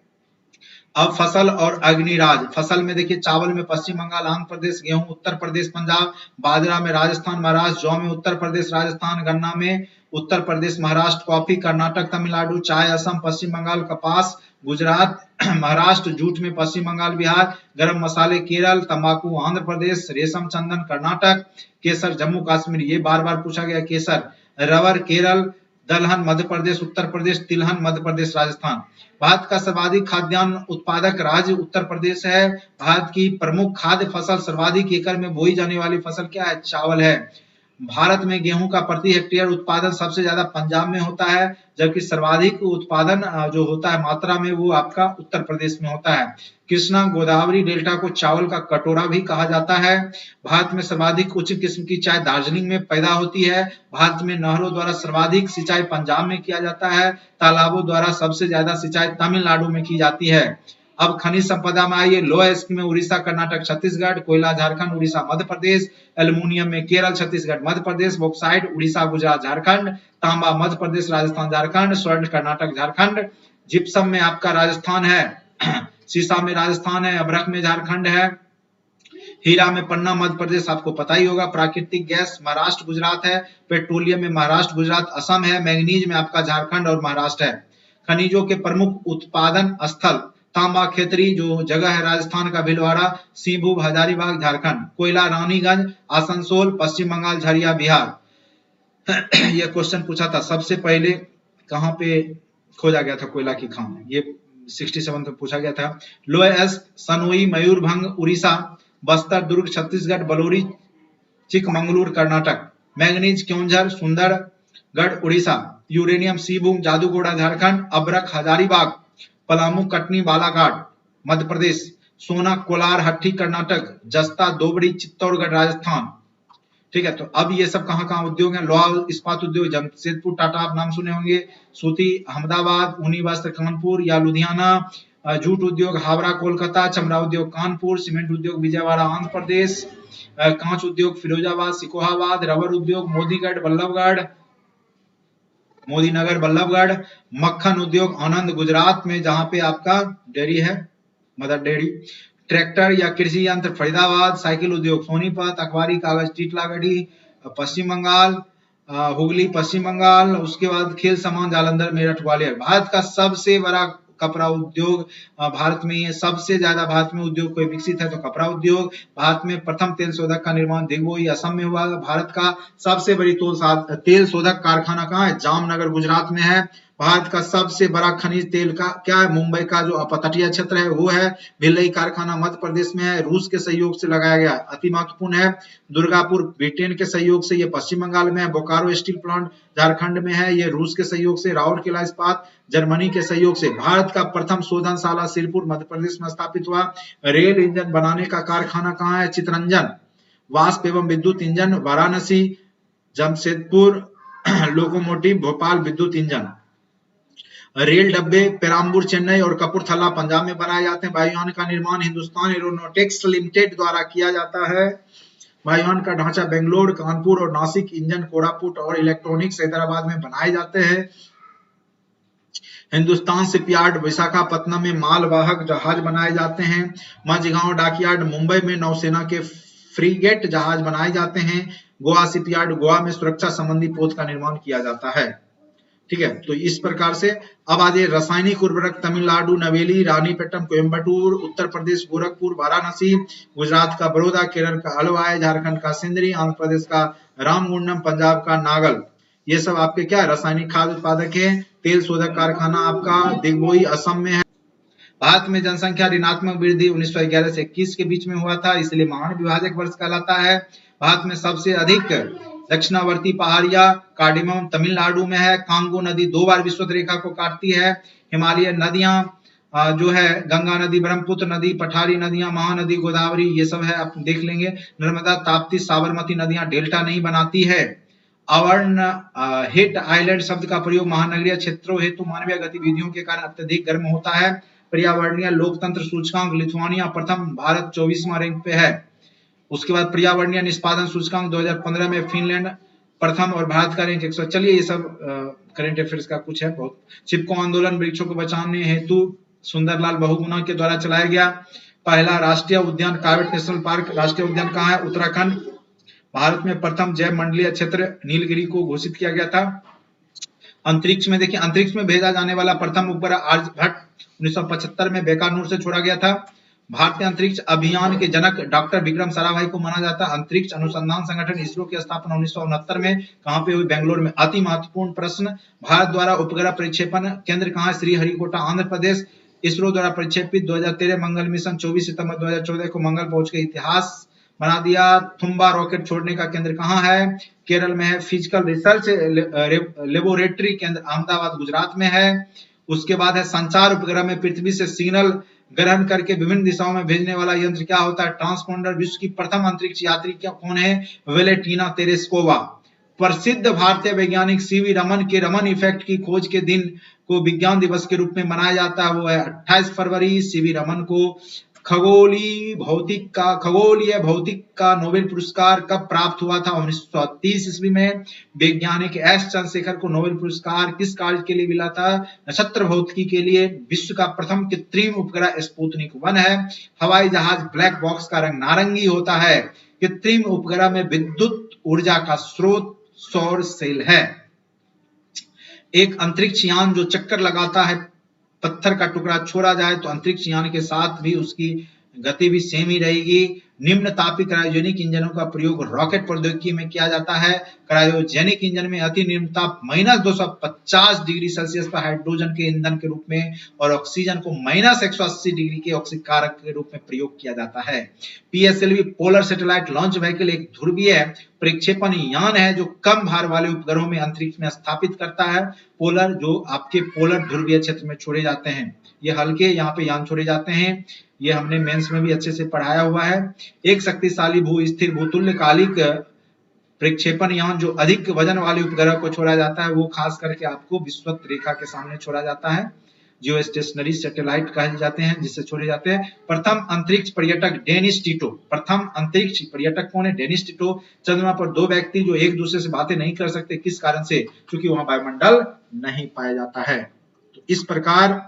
अब फसल और अग्निराज। फसल में देखिए, चावल में पश्चिम बंगाल, आंध्र प्रदेश, गेहूं उत्तर प्रदेश, पंजाब, बाजरा में राजस्थान, महाराष्ट्र, जौ में उत्तर प्रदेश, राजस्थान, गन्ना में उत्तर प्रदेश, महाराष्ट्र, कॉफी कर्नाटक, तमिलनाडु, चाय असम, पश्चिम बंगाल, कपास गुजरात, महाराष्ट्र, जूट में पश्चिम बंगाल, बिहार, गरम मसाले केरल, तंबाकू आंध्र प्रदेश, रेशम, चंदन कर्नाटक, केसर जम्मू कश्मीर, ये बार बार पूछा गया केसर, रबर केरल, दलहन मध्य प्रदेश, उत्तर प्रदेश, तिलहन मध्य प्रदेश, राजस्थान। भारत का सर्वाधिक खाद्यान्न उत्पादक राज्य उत्तर प्रदेश है। भारत की प्रमुख खाद्य फसल, सर्वाधिक एकड़ में बोई जाने वाली फसल क्या है? चावल है। भारत में गेहूं का प्रति हेक्टेयर उत्पादन सबसे ज्यादा पंजाब में होता है, जबकि सर्वाधिक उत्पादन जो होता है मात्रा में, वो आपका उत्तर प्रदेश में होता है। कृष्णा गोदावरी डेल्टा को चावल का कटोरा भी कहा जाता है। भारत में सर्वाधिक उच्च किस्म की चाय दार्जिलिंग में पैदा होती है। भारत में नहरों द्वारा सर्वाधिक सिंचाई पंजाब में किया जाता है। तालाबों द्वारा सबसे ज्यादा सिंचाई तमिलनाडु में की जाती है। अब खनिज संपदा में आइए। लोहा स्किल में उड़ीसा, कर्नाटक, छत्तीसगढ़, कोयला झारखंड, उड़ीसा, मध्य प्रदेश, एल्युमिनियम में केरल, छत्तीसगढ़, मध्य प्रदेश, बॉक्साइट उड़ीसा, गुजरात, झारखंड, तांबा मध्य प्रदेश, राजस्थान, झारखंड, स्वर्ण कर्नाटक, झारखंड, जिप्सम में आपका राजस्थान है, सीसा में राजस्थान है, अभ्रक में झारखंड है, हीरा में पन्ना मध्य प्रदेश, आपको पता ही होगा। प्राकृतिक गैस महाराष्ट्र, गुजरात है। पेट्रोलियम में महाराष्ट्र, गुजरात, असम है। मैग्नीज में आपका झारखंड और महाराष्ट्र है। खनिजों के प्रमुख उत्पादन स्थल, तांबा खेतरी जो जगह है राजस्थान का, भिलवाड़ा, सिंहभूम, हजारीबाग, झारखंड। कोयला रानीगंज, आसनसोल, पश्चिम बंगाल, झरिया, बिहार। यह क्वेश्चन पूछा था सबसे पहले कहां पे खोजा गया था कोयला की खान, ये 67 में पूछा गया था। लोएस्ट सनोई, मयूरभंग उड़ीसा, बस्तर, दुर्ग छत्तीसगढ़, बलौरी चिकमंगलूर कर्नाटक। मैंगनीज क्योंझर, सुंदरगढ़ उड़ीसा। यूरेनियम सिंहभूम, जादूगोड़ा झारखंड। अबरक हजारीबाग, पलामू, कटनी, बालाघाट मध्य प्रदेश। सोना कोलार हट्टी कर्नाटक। जस्ता दोबड़ी चित्तौड़गढ़ राजस्थान। ठीक है, तो अब ये सब कहाँ कहाँ उद्योग हैं? लोहा इस्पात उद्योग जमशेदपुर, टाटा आप नाम सुने होंगे। सूती अहमदाबाद, ऊनी वस्त्र कानपुर या लुधियाना। जूट उद्योग हावड़ा कोलकाता। चमड़ा उद्योग कानपुर। सीमेंट उद्योग विजयवाड़ा आंध्र प्रदेश। कांच उद्योग फिरोजाबाद सिकोहाबाद। रबर उद्योग मोदीनगर बल्लभगढ़। मक्खन उद्योग आनंद गुजरात में, जहां पे आपका डेयरी है, मदर डेयरी। ट्रैक्टर या कृषि यंत्र फरीदाबाद। साइकिल उद्योग सोनीपत। अखबारी कागज टीटलागढ़ी पश्चिम बंगाल। हुगली पश्चिम बंगाल। उसके बाद खेल सामान जालंधर, मेरठ, ग्वालियर। भारत का सबसे बड़ा कपड़ा उद्योग भारत में है। सबसे ज्यादा भारत में उद्योग कोई विकसित है तो कपड़ा उद्योग। भारत में प्रथम तेल शोधक का निर्माण दिग्बोई असम में हुआ। भारत का सबसे बड़ी तेल शोधक कारखाना कहाँ है? जामनगर गुजरात में है। भारत का सबसे बड़ा खनिज तेल का क्या है? मुंबई का जो अपतटीय क्षेत्र है वो है। भिलाई कारखाना मध्य प्रदेश में है, रूस के सहयोग से लगाया गया, अति महत्वपूर्ण है। दुर्गापुर ब्रिटेन के सहयोग से, ये पश्चिम बंगाल में है। बोकारो स्टील प्लांट झारखंड में है, ये रूस के सहयोग से। राउरकेला इस्पात जर्मनी के सहयोग से। भारत का प्रथम शोधनशाला सिरपुर मध्य प्रदेश में स्थापित हुआ। रेल इंजन बनाने का कारखाना कहाँ है? चितरंजन। वाष्प एवं विद्युत इंजन वाराणसी। जमशेदपुर लोकोमोटिव भोपाल विद्युत इंजन। रेल डब्बे पेराम्बूर चेन्नई और कपूरथला पंजाब में बनाए जाते हैं। वायुयान का निर्माण हिंदुस्तान एरोनॉटिक्स लिमिटेड द्वारा किया जाता है। वायुयान का ढांचा बेंगलोर, कानपुर और नासिक, इंजन कोरापुट और इलेक्ट्रॉनिक्स हैदराबाद में बनाए जाते हैं। हिंदुस्तान शिपयार्ड विशाखापत्तनम में मालवाहक जहाज बनाए जाते हैं। माझगांव डॉकयार्ड मुंबई में नौसेना के फ्रीगेट जहाज बनाए जाते हैं। गोवा शिपयार्ड गोवा में सुरक्षा संबंधी पोत का निर्माण किया जाता है। ठीक है, तो इस प्रकार से अब आ जाइए रासायनिक उर्वरक। तमिलनाडु नवेली, रानीपेटम, कोयम्बटूर, उत्तर प्रदेश गोरखपुर, वाराणसी, गुजरात का बड़ौदा, केरल का अलवाय, झारखंड का सिंदरी, आंध्र प्रदेश का रामगुंडम, पंजाब का नागल। ये सब आपके क्या रासायनिक खाद्य उत्पादक है। तेल शोधक कारखाना आपका दिग्बोई असम में है। भारत में जनसंख्या ऋणात्मक वृद्धि 1911 से 21 के बीच में हुआ था, इसलिए महान विभाजक वर्ष कहलाता है। भारत में सबसे अधिक दक्षिणावर्ती पहाड़ियां कार्डिमम तमिलनाडु में है। कांगो नदी 2 बार विषुवत रेखा को काटती है। हिमालय नदियां जो है गंगा नदी, ब्रह्मपुत्र नदी, पठारी नदियां, महानदी, गोदावरी, ये सब है, आप देख लेंगे। नर्मदा, ताप्ती, साबरमती नदियां डेल्टा नहीं बनाती है। अवर्ण हिट आइलैंड शब्द का प्रयोग महानगरीय क्षेत्रों हेतु मानवीय गतिविधियों के कारण अत्यधिक गर्म होता है। पर्यावरणीय लोकतंत्र सूचकांक लिथुआनिया प्रथम, भारत 24वां रैंक पे है। उसके बाद पर्यावरणीय निष्पादन सूचकांक 2015 में फिनलैंड प्रथम और भारत का रैंक 100। चलिए ये सब करंट अफेयर्स का कुछ है बहुत। चिपको आंदोलन वृक्षों को बचाने हेतु सुंदरलाल बहुगुणा के द्वारा चलाया गया। पहला राष्ट्रीय उद्यान कार्बेट नेशनल पार्क राष्ट्रीय उद्यान कहाँ है? उत्तराखंड। भारत में प्रथम जैव मंडलीय क्षेत्र नीलगिरी को घोषित किया गया था। अंतरिक्ष में देखिए, अंतरिक्ष में भेजा जाने वाला प्रथम उपग्रह आर्यभट्ट 1975 में बीकानेर से छोड़ा गया था। भारतीय अंतरिक्ष अभियान के जनक डॉक्टर विक्रम साराभाई को माना जाता है। अंतरिक्ष अनुसंधान संगठन इसरो की स्थापना 1969 में कहां पे हुई? बेंगलोर में। अति महत्वपूर्ण प्रश्न, भारत द्वारा उपग्रह प्रक्षेपण केंद्र कहां है? श्रीहरिकोटा, आंध्र प्रदेश। इसरो द्वारा प्रक्षेपित 2013 मंगल मिशन 24 सितंबर 2014 को मंगल पहुंच के इतिहास बना दिया। थुम्बा रॉकेट छोड़ने का केंद्र कहां है? केरल में है। फिजिकल रिसर्च लेबोरेटरी केंद्र अहमदाबाद गुजरात में है। उसके बाद है संचार उपग्रह में पृथ्वी से सिग्नल ग्रहण करके विभिन्न दिशाओं में भेजने वाला यंत्र क्या होता है? ट्रांसपोंडर। विश्व की प्रथम अंतरिक्ष यात्री क्या कौन है? Valentina Tereshkova. प्रसिद्ध भारतीय वैज्ञानिक सीवी रमन के रमन इफेक्ट की खोज के दिन को विज्ञान दिवस के रूप में मनाया जाता है, वो है 28 फरवरी। सीवी रमन को खगोलीय भौतिक का नोबेल पुरस्कार कब प्राप्त हुआ था? 1930 ईस्वी में। वैज्ञानिक एस चंद्रशेखर को नोबेल पुरस्कार किस कार्य के लिए मिला था? नक्षत्र भौतिकी के लिए। विश्व का प्रथम कृत्रिम उपग्रह स्पुतनिक 1 है। हवाई जहाज ब्लैक बॉक्स का रंग नारंगी होता है। कृत्रिम उपग्रह में विद्युत ऊर्जा का स्रोत सौर सेल है। एक अंतरिक्ष यान जो चक्कर लगाता है, पत्थर का टुकड़ा छोड़ा जाए तो अंतरिक्ष यान के साथ भी उसकी गति भी सेम ही रहेगी। निम्न तापीय क्रायोजेनिक इंजनों का प्रयोग रॉकेट प्रौद्योगिकी में किया जाता है। क्रायोजेनिक इंजन में अति निम्न ताप -250 डिग्री सेल्सियस पर हाइड्रोजन के ईंधन के रूप में और ऑक्सीजन को -180 डिग्री के ऑक्सीकारक के रूप में प्रयोग किया जाता है। PSLV polar satellite launch vehicle एक ध्रुवीय प्रक्षेपण यान है जो कम भार वाले उपग्रहों में अंतरिक्ष में स्थापित करता है। पोलर जो आपके पोलर ध्रुवीय क्षेत्र में छोड़े जाते हैं, ये हल्के यहाँ पे यान छोड़े जाते हैं। ये हमने मेंस में भी अच्छे से पढ़ाया हुआ है। एक शक्तिशाली भू स्थिर भूतुल्यकालिक प्रक्षेपण यान जो अधिक वजन वाले उपग्रह को छोड़ा जाता है, वो खास करके आपको विषुवत रेखा के सामने छोड़ा जाता है। जियो स्टेशनरी सैटेलाइट कहे जाते हैं जिससे छोड़े जाते हैं। प्रथम अंतरिक्ष पर्यटक डेनिस टिटो। प्रथम अंतरिक्ष पर्यटक कौन है? Dennis Tito. चंद्रमा पर 2 व्यक्ति जो एक दूसरे से बातें नहीं कर सकते, किस कारण से? क्योंकि वहां वायुमंडल नहीं पाया जाता है। तो इस प्रकार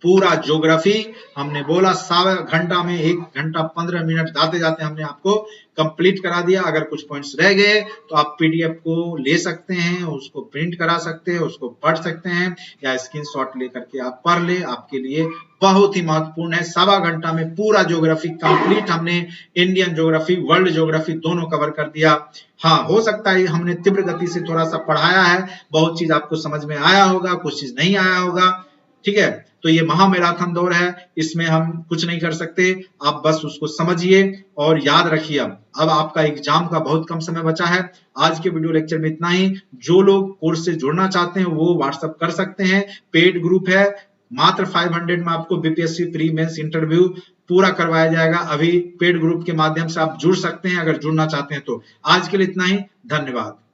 पूरा ज्योग्राफी हमने बोला 1.25 घंटा में 1 घंटा 15 मिनट जाते जाते हमने आपको कंप्लीट करा दिया। अगर कुछ पॉइंट्स रह गए तो आप पीडीएफ को ले सकते हैं, उसको प्रिंट करा सकते हैं, उसको पढ़ सकते हैं या स्क्रीनशॉट लेकर के आप पढ़ ले, आपके लिए बहुत ही महत्वपूर्ण है। 1.25 घंटा में पूरा ज्योग्राफी कंप्लीट हमने इंडियन ज्योग्राफी, वर्ल्ड ज्योग्राफी दोनों कवर कर दिया। हाँ, हो सकता है हमने तीव्र गति से थोड़ा सा पढ़ाया है, बहुत चीज आपको समझ में आया होगा, कुछ चीज नहीं आया होगा, ठीक है। तो ये महामैराथन दौड़ है, इसमें हम कुछ नहीं कर सकते, आप बस उसको समझिए और याद रखिए। अब आपका एग्जाम का बहुत कम समय बचा है। आज के वीडियो लेक्चर में इतना ही। जो लोग कोर्स से जुड़ना चाहते हैं वो व्हाट्सएप कर सकते हैं, पेड ग्रुप है, मात्र 500 में आपको बीपीएससी प्री मेंस इंटरव्यू पूरा करवाया जाएगा। अभी पेड ग्रुप के माध्यम से आप जुड़ सकते हैं अगर जुड़ना चाहते हैं तो। आज के लिए इतना ही, धन्यवाद।